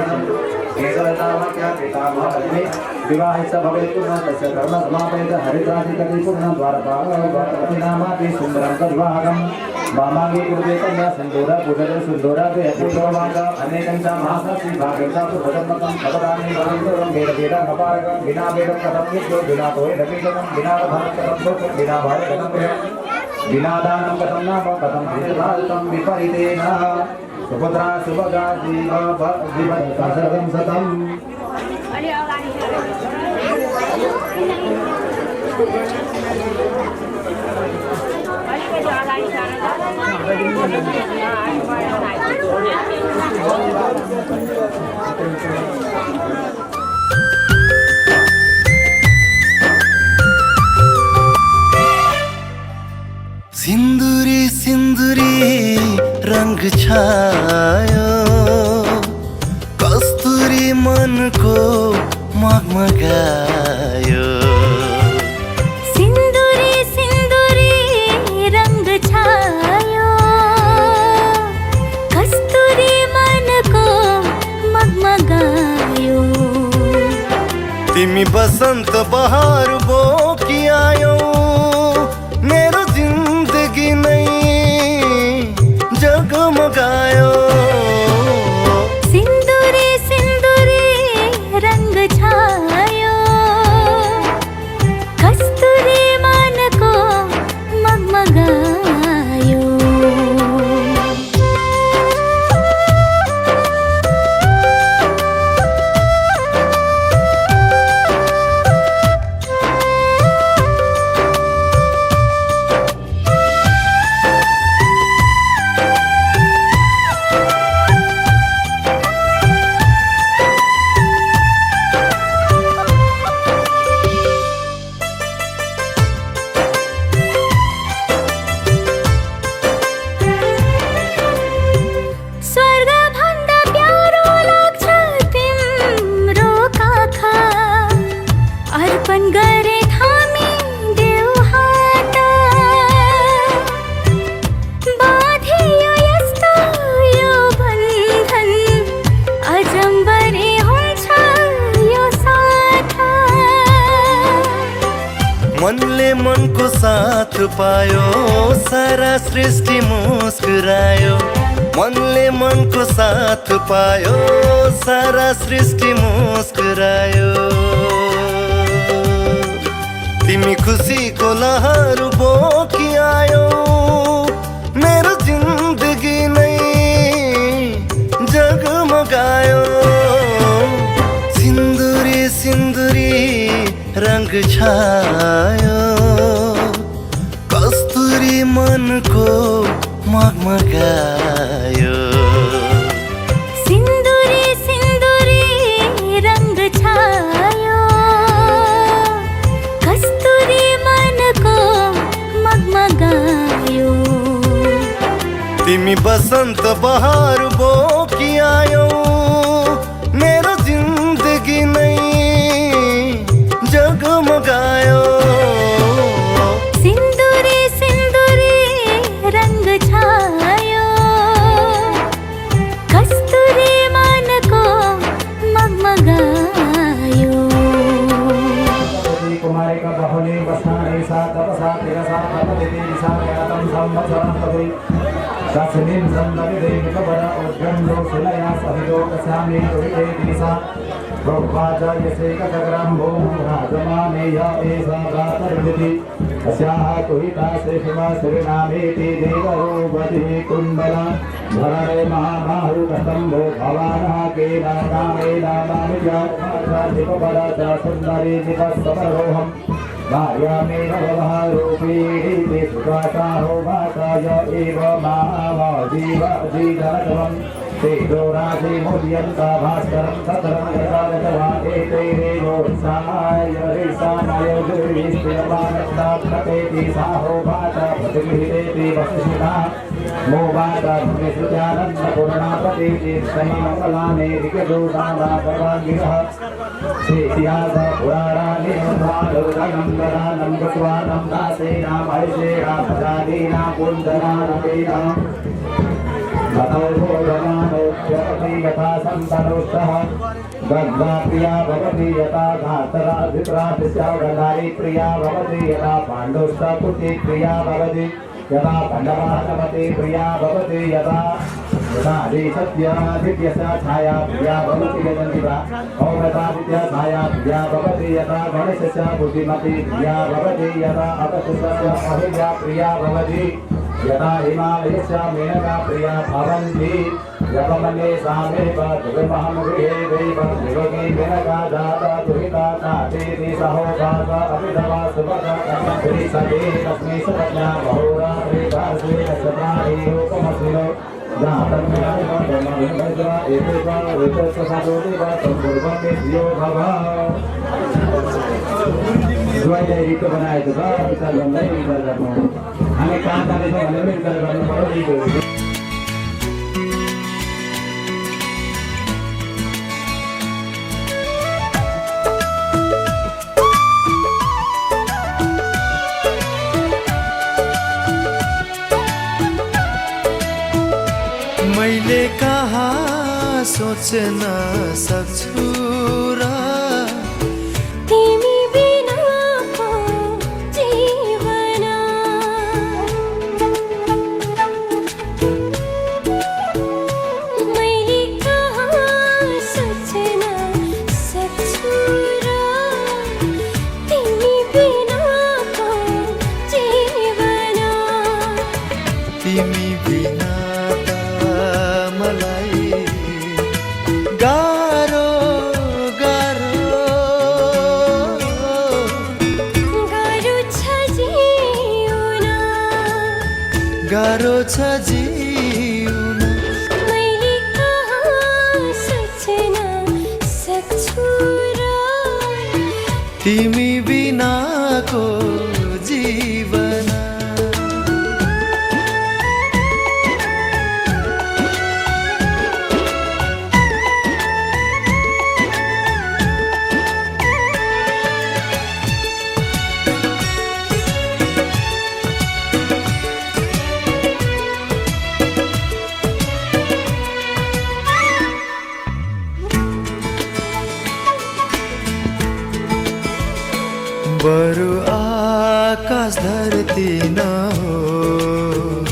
विवाह भवेत् तस्य कर्म समापयेत हरिद्राधिकति पुण्यद्वारपावति नामापि सुन्दरं तद्वाहकं वामागे कुरुते कन्या सिन्दूरा पूजते सुन्दूरा ते अपूर्वमाग अनेकं च महासाक्षी भागवता सुभदन्मतं भवदानि भवन्तरं वेदवेदं अपारकं विना वेदं कथं युद्धो विना तोय दकितं विना भारत कथं भोक्तं विना भारत कथं विना दानं कथं नाम कथं धृतभारतं विपरीतेन सुभद्रा सुभगा जीवन्ता सर्वं सतम् सिन्दुरी सिन्दुरी रंग छायो कस्तुरी मन को मगमगायो सिन्दुरी सिन्दुरी रंग छायो कस्तुरी मन को मगमगायो तिमी बसंत बहार बोकी आयो मेरो जिंदगी नहीं जगमगायो सिन्दुरी सिन्दुरी रंग छायो कस्तुरी मन को मगमगायो मनले मनको साथ पायो सारा सृष्टि मुस्कुरायो मनले मनको साथ पायो सारा सृष्टि मुस्कुरायो तिमी खुसीको लहर बोकी आयो मेरो जिन्दगी नै जगमगायो सिन्दुरी सिन्दुरी रंग छायो कस्तुरी मन को मगमगायो सिन्दुरी सिन्दुरी रंग छायो कस्तुरी मन को मगमगायो तिमी बसंत बहार बोकी आयो मेरो जिन्दगी नै जगमगायो सिन्दुरी सिन्दुरी रंग छायो कस्तुरी मन को मगमगायो कुमारी का बहुले बसनाने सा तपसा तेरसा तपदिति दिशा यातम संवत्सरं तवे दशमिं संदविदे कबरा उद्गंधो सुलया सहितो कस्यामि तुरिते दिशा प्रोक्वाच यसे कटग्रहं भूं राजमाने य एषा भ्रातर्विधि अस्याः कुहिता शेषमा श्रीनामेति देवरूपति कुण्डला धरणे महाबाहुकस्तम्भो भवानः केन नामेन नामित्याधिपपदा सुन्दरी निपस्तपरोहम् भार्यामेन व्यवहारोपीति सुभाषाहो भाषाय एव माजीवजीधरगमम् तेजोराशि मुद्यन्ता भास्करं सतरं यथा एतैरेवोत्साहाय ऋषामाय दुर्विस्तीर्णमानस्तात्कपेति साहो भाषा प्रतिगृहीतेति वसुषिता मो भाषा भूमिश्रुत्यानन्दपूर्णापतीति सममङ्गलानि ऋगदूषाणा सर्वाङ्गिरः इतिहास पुराणानि मध्वालोकनं ददानं कृत्वानं दासेनां हरिषेणां प्रसादीनां पुण्डरानपेनां ततो भोजनानोच्यपति यथा सन्तनुष्टः गन्धा प्रिया भवति यथा घातराधित्रादिस्या गन्धारी प्रिया भवति यथा पाण्डुष्टपुटी प्रिया भवति यथा पण्डवानपति प्रिया भवति यथा सत्यादित्यस्य छाया प्रिया भवति यदन्तिवा औरतादित्य छाया प्रिया भवति यथा गणेशस्य बुद्धिमती प्रिया भवति यथा अपसुस्य अहिल्या प्रिया भवति यथा हिमालयस्य मेनका प्रिया भवन्ति यवमने सामेव दुर्महं गृहे दैवं देवकी मेनका जाता दुहिता कातेति सहोभाग अभिधवा सुभगा सते तस्मै सपत्न्या बहुरात्रि दासे नक्षत्राणि रूपमस्मिनो जातं मेनका एतेवा ऋतस्वसादोदेव संपूर्वके धियो भव जुवाइलाई रिक्तो बनाएको छ विचार गर्दै विचार गर्नु हामी कहाँ जाँदैछौँ भनेर विचार गर्नु पर्यो। मैले कहाँ सोच्न सक्छु र तिमी बिनाको जीवन मैले कहाँ सोच्न सक्छु र तिमी बिनाको जीवन तिमी बिना मलाई गाह्रो गाह्रो गाह्रो छ जिउन गाह्रो छ जिउन मैले कहाँ सोच्न सक्छु र तिमी बिनाको जीवन बरु आकाश धरती नहोस्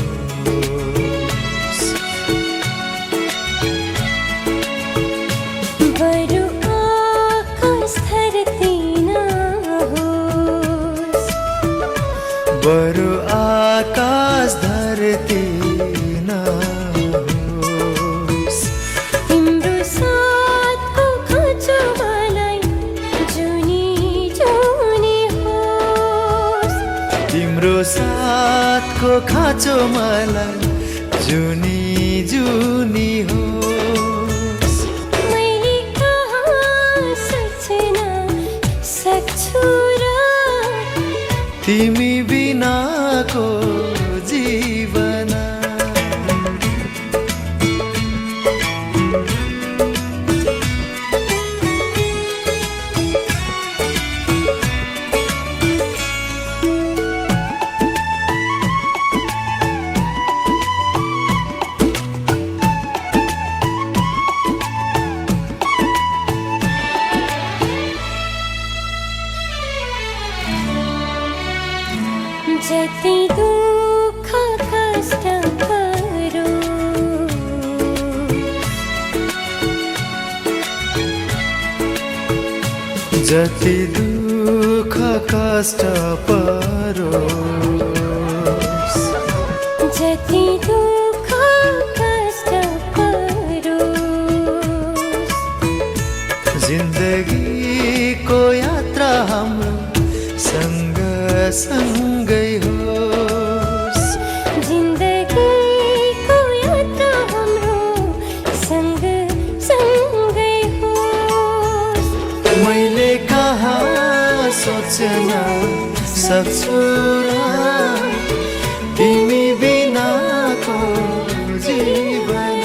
बरु आकाश धरती नहोस् बरु आकाश धरती नहोस् तिम्रो साथको खाँचो मलाई जुनी जुनी होस् तिम्रो साथको खाँचो मलाई जुनी जुनी होस् मैले कहाँ सोच्न सक्छु र तिमी बिनाको जीवन जति दुःख कष्ट परोस् जति दुःख कष्ट परोस् जिन्दगीको यात्रा हाम्रो सँग सँगै होस् जिन्दगीको यात्रा हाम्रो सँग सँगै होस् मैले कहाँ सोच्न सक्छु र तिमी बिनाको जीवन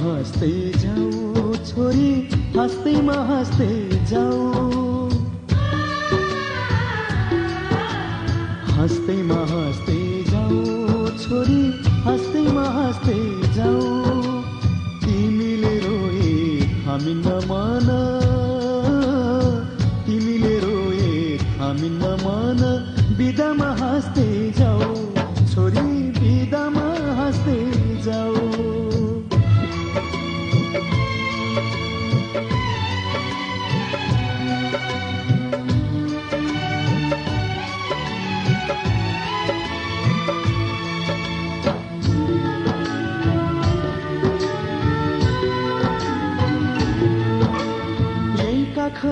हँस्दै जाऊ छोरी हँस्दै जाऊ हँस्दै जाऊ छोरी हँस्दै जाऊ तिमीले रोए हामी नमान तिमीले रोए हामी नमान बिदामा हाँस्दै जाऊ छोरी बिदामा हाँस्दै जाऊ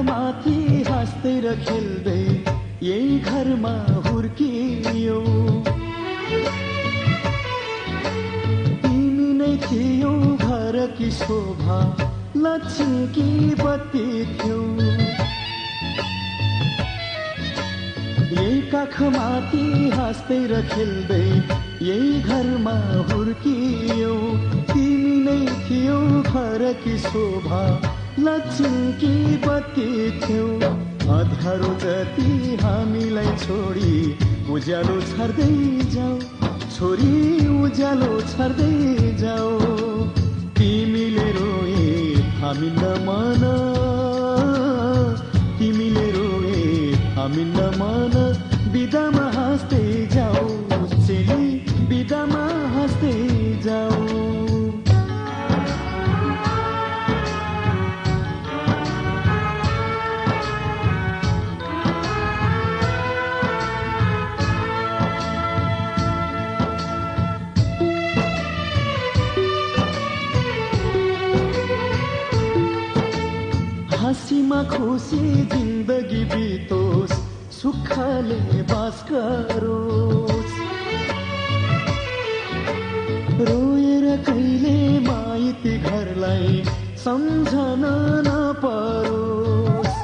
माथि हाँस्दै र खेल्दै यही घरमा हुर्कियो तिमी नै थियौ घरकी शोभा लक्ष्मीकी बत्ती थियौ यही काखमाथि हाँस्दै र खेल्दै यही घरमा हुर्कियो तिमी नै थियौ घरकी शोभा लक्ष्मीकी बत्ती थियौ अँध्यारो जति हामीलाई छोडी उज्यालो छर्दै जाऊ छोरी उज्यालो छर्दै जाऊ तिमीले रोए हामी नमान तिमीले रोए हामी नमान बिदामा हाँस्दै जाऊ चेली बिदामा हाँस्दै जाऊ हाँसीमा खुसी जिन्दगी बितोस् सुखले बास गरोस् रोएर कहिले माइती घरलाई सम्झना नपरोस्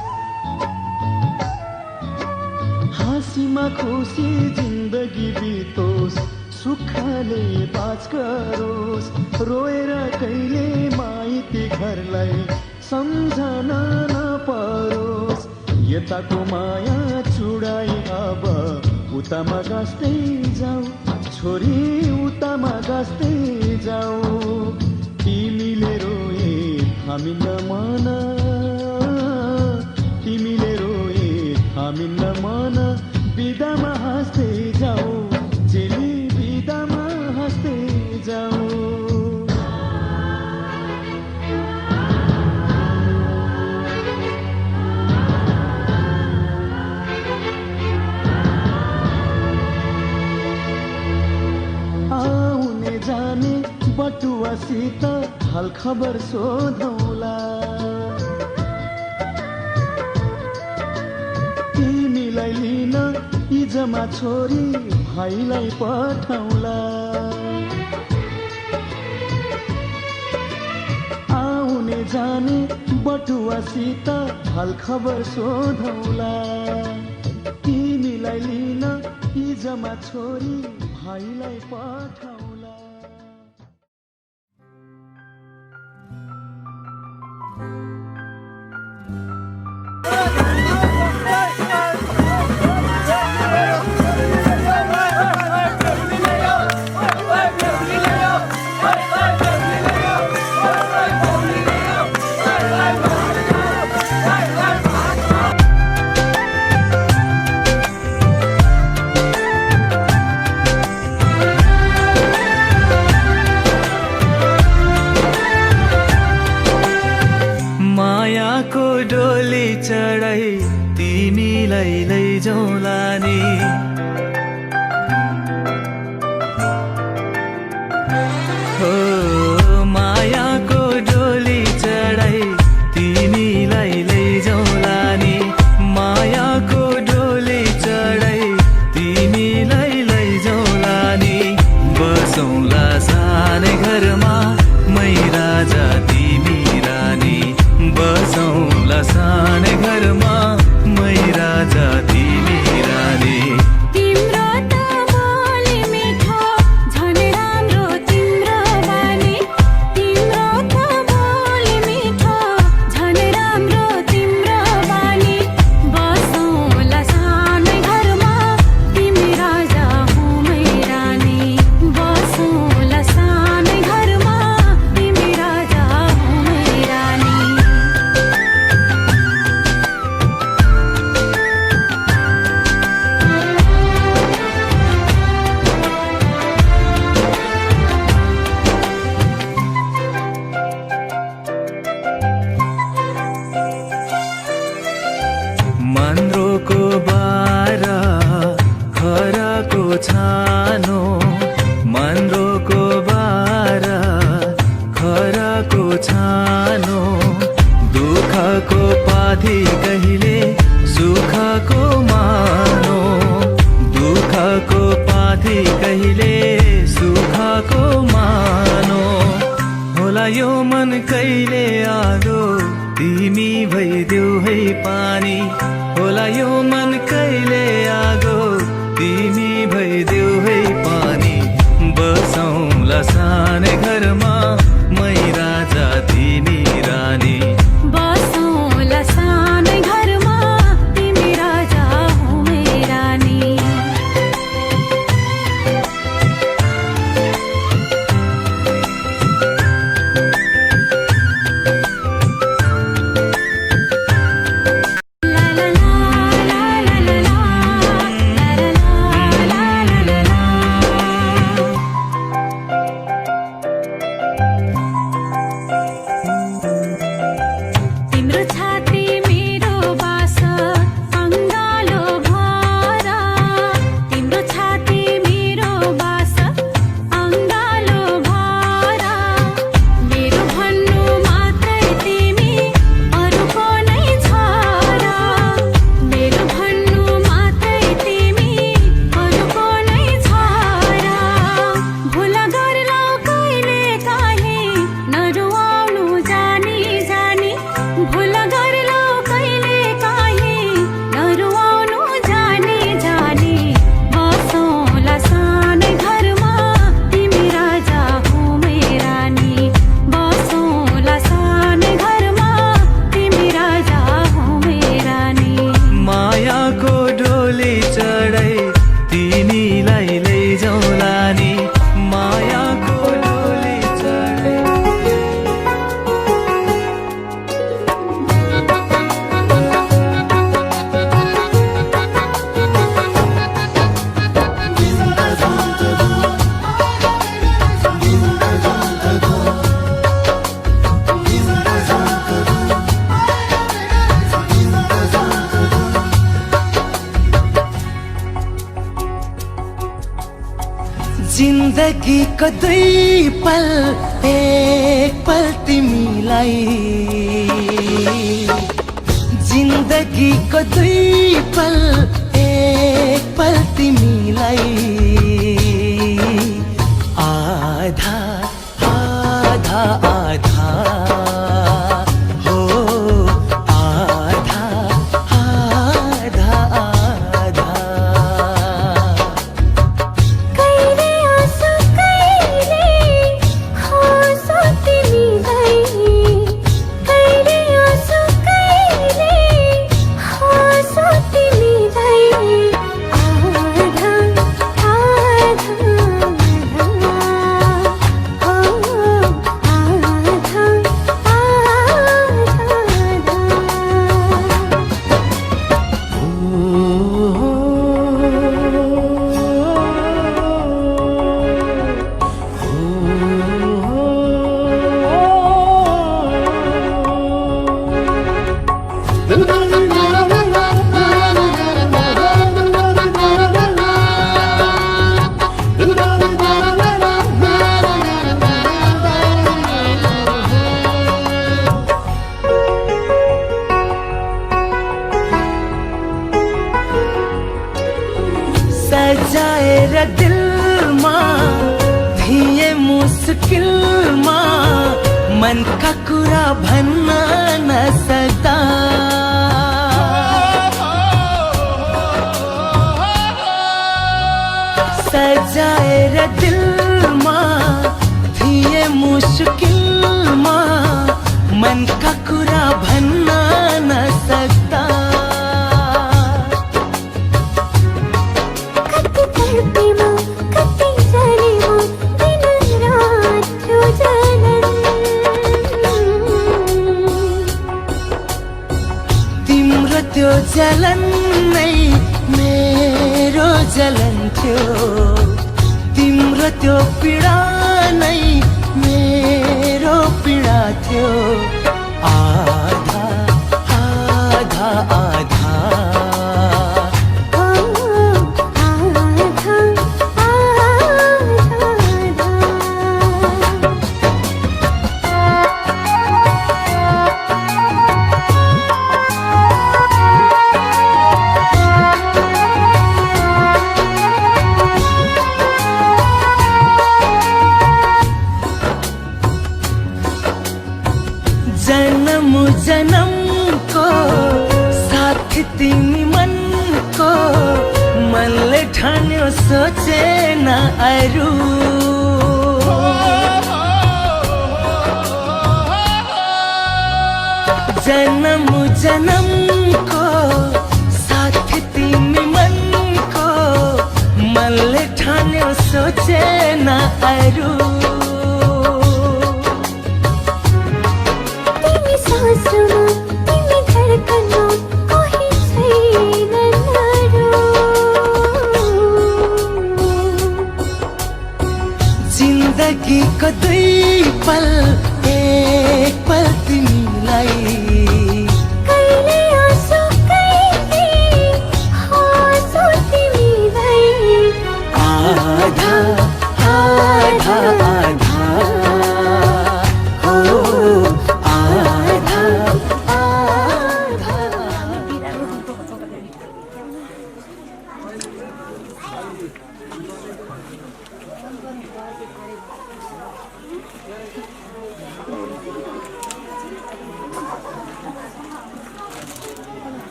हाँसीमा खुसी जिन्दगी बितोस् सुखले बास गरोस् रोएर कहिले माइती घरलाई सम्झना नपरोस् यताको माया चुडाई अब उतामा गाँस्दै जाऊ छोरी उतामा गाँस्दै जाऊ तिमीले रोए थामिन्न मन तिमीले रोए थामिन्न मन बिदामा हाँस्दै जाऊ चेली बिदामा हाँस्दै जाऊ बटुवासित हाल खबर सोधौला तिमीलाई लिन इजमा छोरी भाइलाई पठाउला आउने जाने बटुवासित हाल खबर सोधौला तिमीलाई लिन इजमा छोरी भाइलाई पठाउला मायाको डोली चढाई तिमीलाई लैजाउँला नि हो मायाको डोली चढाई तिमीलाई लैजाउँला नि मायाको डोली चढाई तिमीलाई लैजाउँला नि बसौँला सानै घरमा मै राजा तिमी रानी बसौँला सानै घरमा मै राजा तिमी रानी तिम्रो त बोली मिठो झन् राम्रो तिम्रो बानी तिम्रो त बोली मिठो झन् राम्रो तिम्रो बानी बसौँला सानै घरमा तिमी राजा हो मै रानी बसौँला सानै घरमा तिमी राजा हो मै रानी मन्द्रोको बारा खराको छानो मन्द्रोको बारा खराको छानो दुःखको पाथी कहिले सुखको मानो दुःखको पाथी कहिले सुखको मानो होला यो मन कहिले आगो तिमी भइदेऊ है पानी होला यो मन कहिले आगो तिमी भइदेऊ है पानी बसौँला सानै घरमा मै राजा तिमी रानी बसौँला सानै घरमा तिमी राजा हो मै रानी ला ला ला ला ला ला ला ला ला ला ला जिन्दगी को दुई पल एक पल तिमीलाई जिन्दगी को दुई पल एक पल तिमीलाई आधा आधा आधा हो आधा आधा आधा कहिले आँसु कहिले हाँसो तिमीलाई कहिले आँसु कहिले हाँसो तिमीलाई आधा आधा सजाएर दिलमा थिए मुस्किलमा मनका कुरा भन्न नसक्दा सजाएर दिलमा थिए मुस्किलमा मनका कुरा भन्न नसक्दा कतिमा कति जलेमा दिन रात थियो जलन तिम्रो त्यो जलन नै मेरो जलन थियो तिम्रो त्यो पीडा नै मेरो पीडा थियो आधा आधा आधा जन्म जन्मको साथ तिमी मनको मनले ठान्यो सोचेन अरू जन्म जन्मको साथ तिमी मनको मनले ठान्यो सोचेन अरू सासमा तिमी धडकनमा कोही छैनन् अरू जिन्दगीको दुई पल एक पल तिमीलाई कहिले आँसु कहिले हाँसो तिमीलाई आधा आधा आधा हो आधा आधा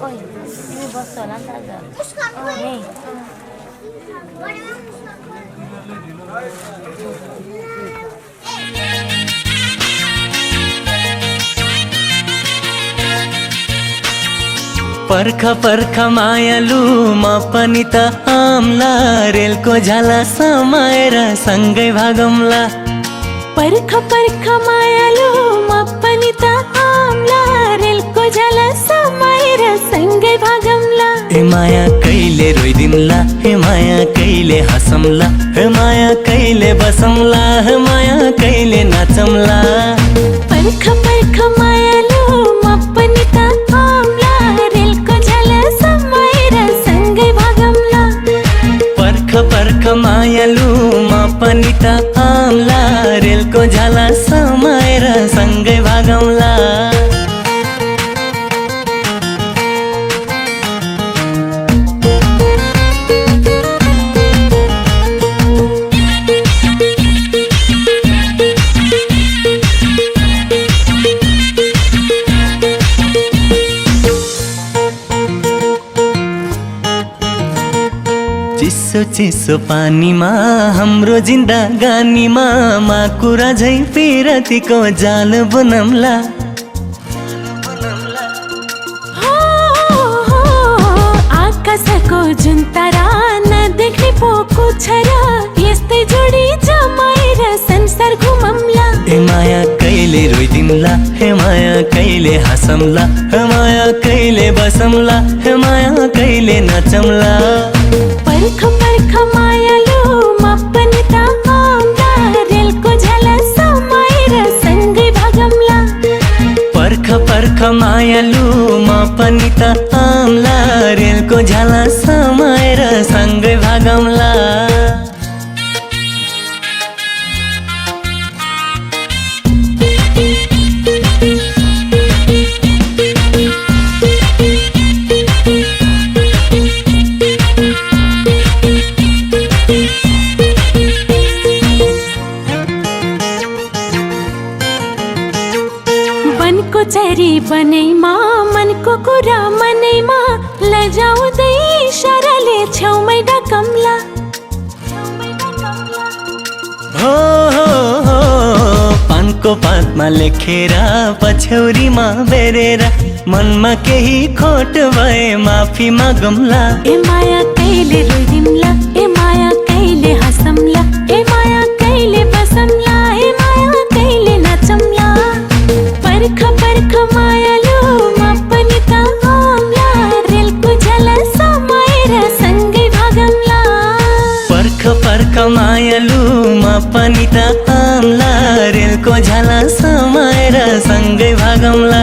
Oi, ini bos solan tak ada. Hei. पर्ख पर्ख मायालुमा पनि त आम्ला रेलको झाला समाएर सँगै भागौँला पर्ख पर्ख मायालुमा पनि त आम्ला रेलको झाला समाएर सँगै भागौँला ए माया कहिले रोइदिउँला हे माया कहिले हँसौँला हे माया कहिले बसौँला हे माया कहिले नाचौँला पर्ख पर्ख मायालु म पनि त आउँला रेलको झ्याला समाएर सँगै भागौँला पर्ख पर्ख मायालु म पनि त आउँला रेलको झ्याला समाएर सँगै भागौँला चिसो चिसो पानीमा हाम्रो जिन्दगानीमा माकुरा झै पिरतीको जाल बुनौँला आकाशको जुन तारा नदेख्ने पोको छ र यस्तै जोडी जमाएर संसार घुमौँला हे माया कहिले रोइदिउँला हे माया कहिले हँसौँला हे माया कहिले बसौँला हे माया कहिले नाचौँला पर्ख पर्ख मायालु म पनि त आउँला रेलको झ्याला समाएर सँगै भागौँला पर्ख पर्ख मायालु म पनि त आउँला रेलको झ्याला समाएर सँगै भागौँला मनको चरी बनैमा मनको कुरा मनैमा लजाउँदै इशाराले छेउमै डकम्ला हो पानको पातमा लेखेर पछ्यौरीमा बेरेर मनमा केही खोट भए माफी मागौँला ए माया कहिले रोइदिउँला ए माया कहिले हँसौँला ए माया कहिले बसौँला ए माया कहिले नाचौँला पर्ख पर्ख मायालु म पनि त आउँला रेलको झ्याला समाएर सँगै भागौँला पर्ख पर्ख मायालु म पनि त आउँला रेलको झ्याला समाएर सँगै भागौँला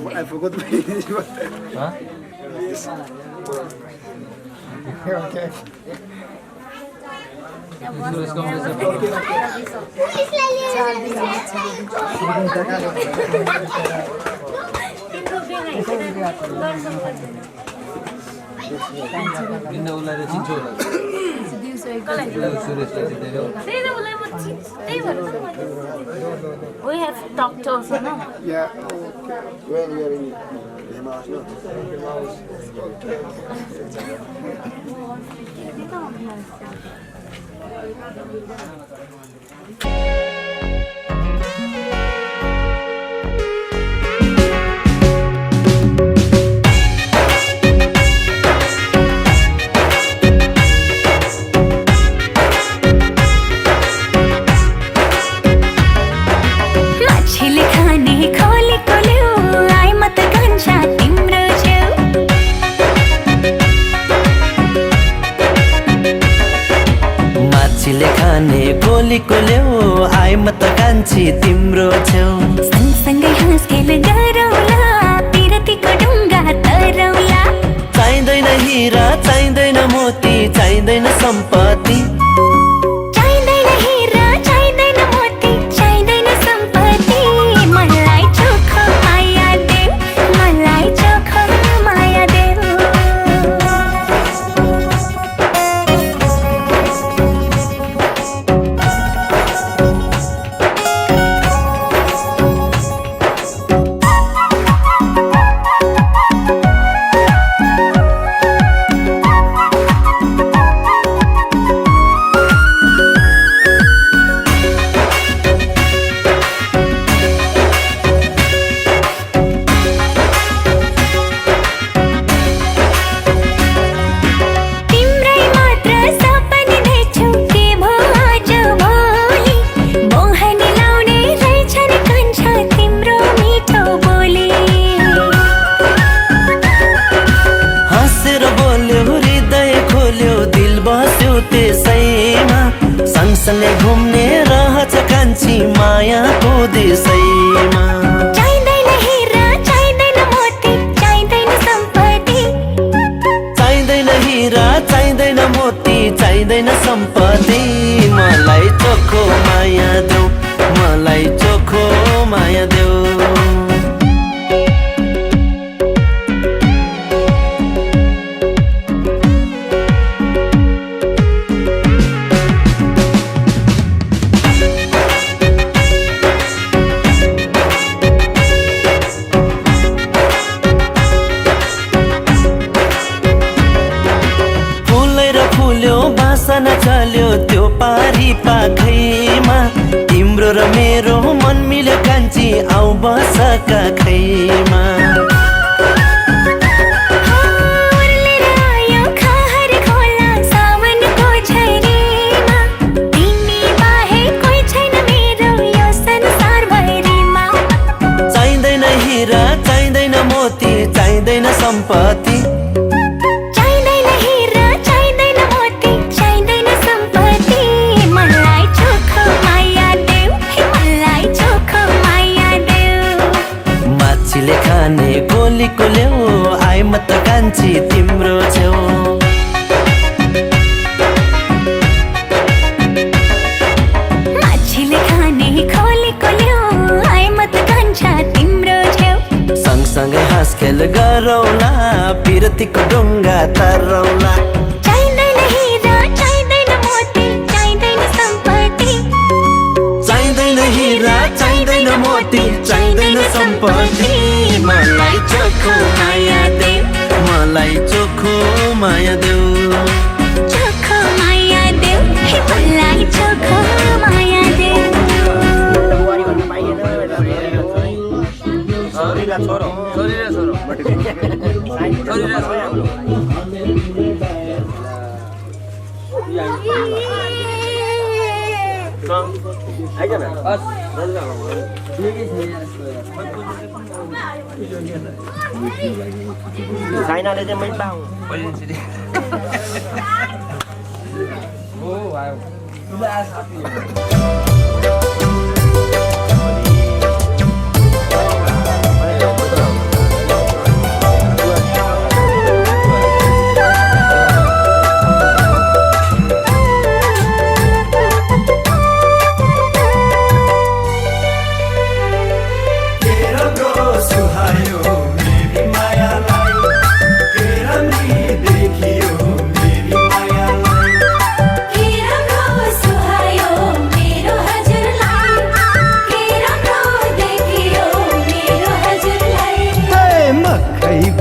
I forgot my English. Huh? Okay. We have talked also, no? Yeah. When we are in Himash, no? माछीले खाने खोली कोल्यो आइ म त कान्छा तिम्रो छेउ माछीले खाने गोलीको ल्याउ आइ म त कान्छी तिम्रो छेउ सँगसँगै हाँस खेल गरौँला पिरतीको ढुङ्गा तरौँला चाहिँदैन हिरा चाहिँदैन मोती चाहिँदैन सम्पत्ति चाहिँदैन हिरा चाहिँदैन मोती चाहिँदैन सम्पत्ति मलाई चोखो माया देऊ मलाई चोखो माया देऊ मायाको देशैमा। चाहिँदैन हिरा चाहिँदैन मोती चाहिँदैन सम्पत्ति, चाहिँदैन हिरा चाहिँदैन मोती चाहिँदैन सम्पत्ति, मलाई चोखो माया देऊ, मलाई चोखो माया देऊ। बासना चल्यो त्यो पारी पाखैमा, तिम्रो र मेरो मन मिल्यो कान्छी आऊ बस काखैमा। चाहिँदैन हिरा चाहिँदैन मोती चाहिँदैन सम्पत्ति, खाने गोलीको ल्याऊ आइ म त कान्छी तिम्रो छेउ। माछीले खाने गोलीको ल्याऊ आइ म त कान्छा तिम्रो छेउ। सँगसँगै हाँस खेल गरौला पिरतीको डुङ्गा तरौला। चाहिँदैन हिरा चाहिँदैन मोती चाहिँदैन सम्पत्ति, चाहिँदैन हिरा चाहिँदैन मोती चाहिँदैन सम्पत्ति, मलाई चोखो माया देऊ, मलाई चोखो माया देऊ, चोखो माया देऊ, मलाई चोखो माया देऊ। China lên cho mấy bao.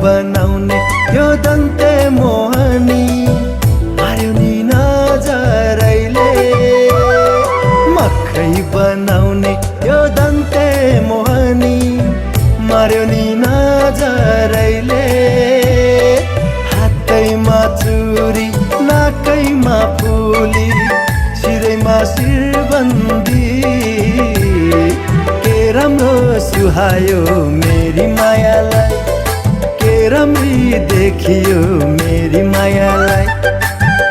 बनाउने यो दन्ते मोहनी मार्यो नि नजरैले, मकै बनाउने यो दन्ते मोहनी मार्यो नि नजरैले। हातैमा चुरी नाकैमा फुली शिरैमा शिरबन्दी, के राम्रो सुहायो मेरी मायालाई, राम्री देखियो मेरी मायालाई,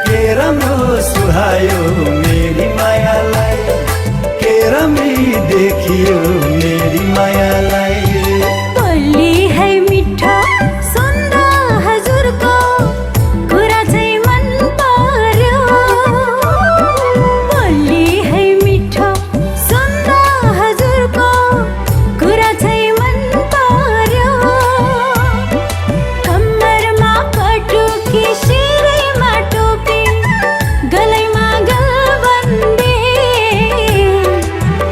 के राम्रो सुहायो मेरी मायालाई, के राम्री देखियो मेरी मायालाई। बोली है मिठो सुन्दा हजुरको कुरा चाहिँ मन पर्यो, बोली है मिठो सुन्दा हजुरको कुरा चाहिँ मन पर्यो। कम्मरमा पटुकी शिरैमा टोपी गलैमा गलबन्दी,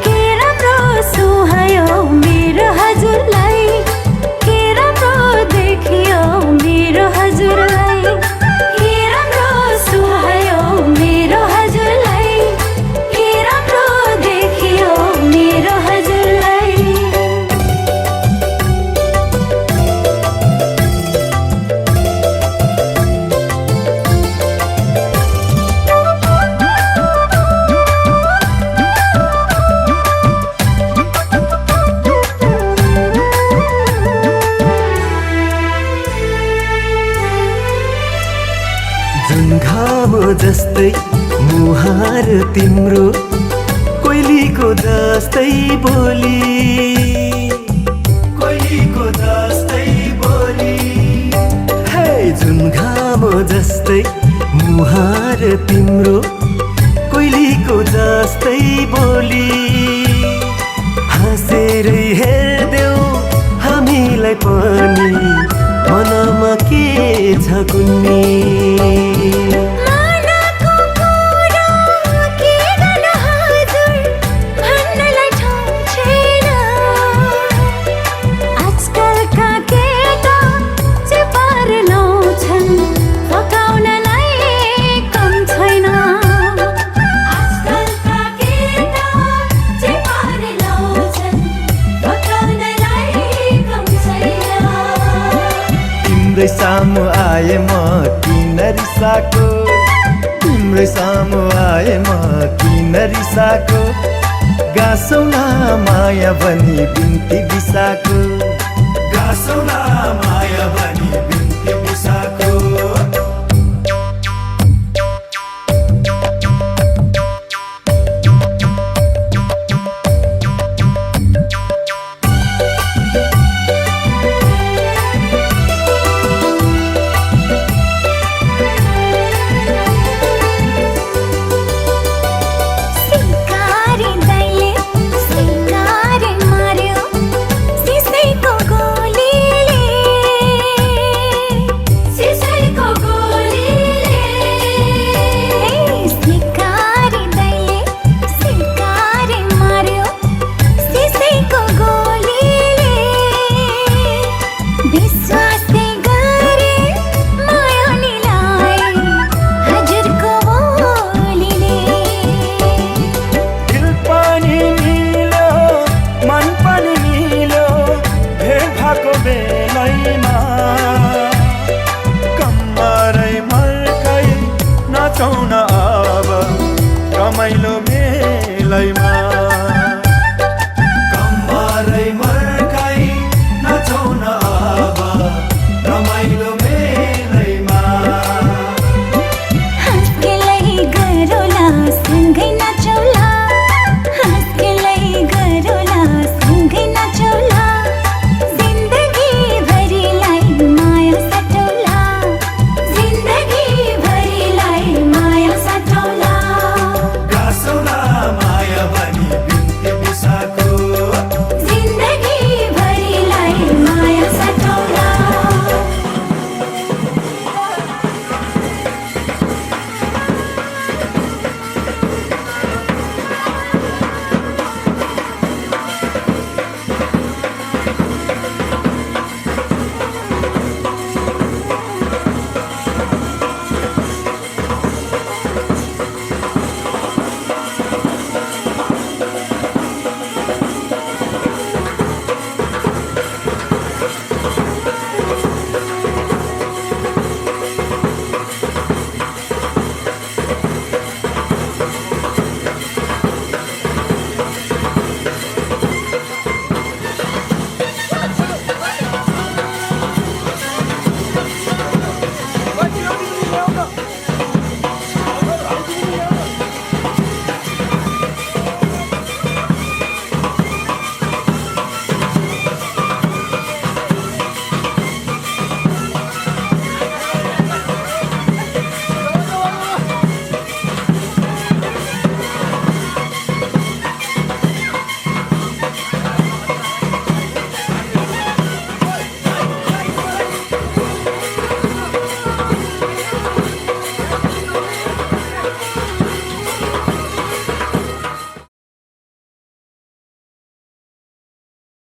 के राम्रो सुहायो मेरो हजुरलाई, के राम्रो देखियो मेरो हजुरलाई, के राम्रो सुहायो मेरो हजुरलाई, के राम्रो देखियो मेरो हजुरलाई। जुन घाम जस्तै मुहार तिम्रो, कोइलीको कोइलीको जस्तै बोली, कोइलीको जस्तै बोली, हे जुन घाम जस्तै मुहार तिम्रो, कोइलीको जस्तै बोली, हाँसेरै हेर्देऊ हामीलाई पनि मनमा के छ कुन्नी। तिम्रै सामु आए म किन रिसाको, तिम्रै सामु आए म किन रिसाको, गासौला माया भनी बिन्ती बिसाको, गासौला माया भनी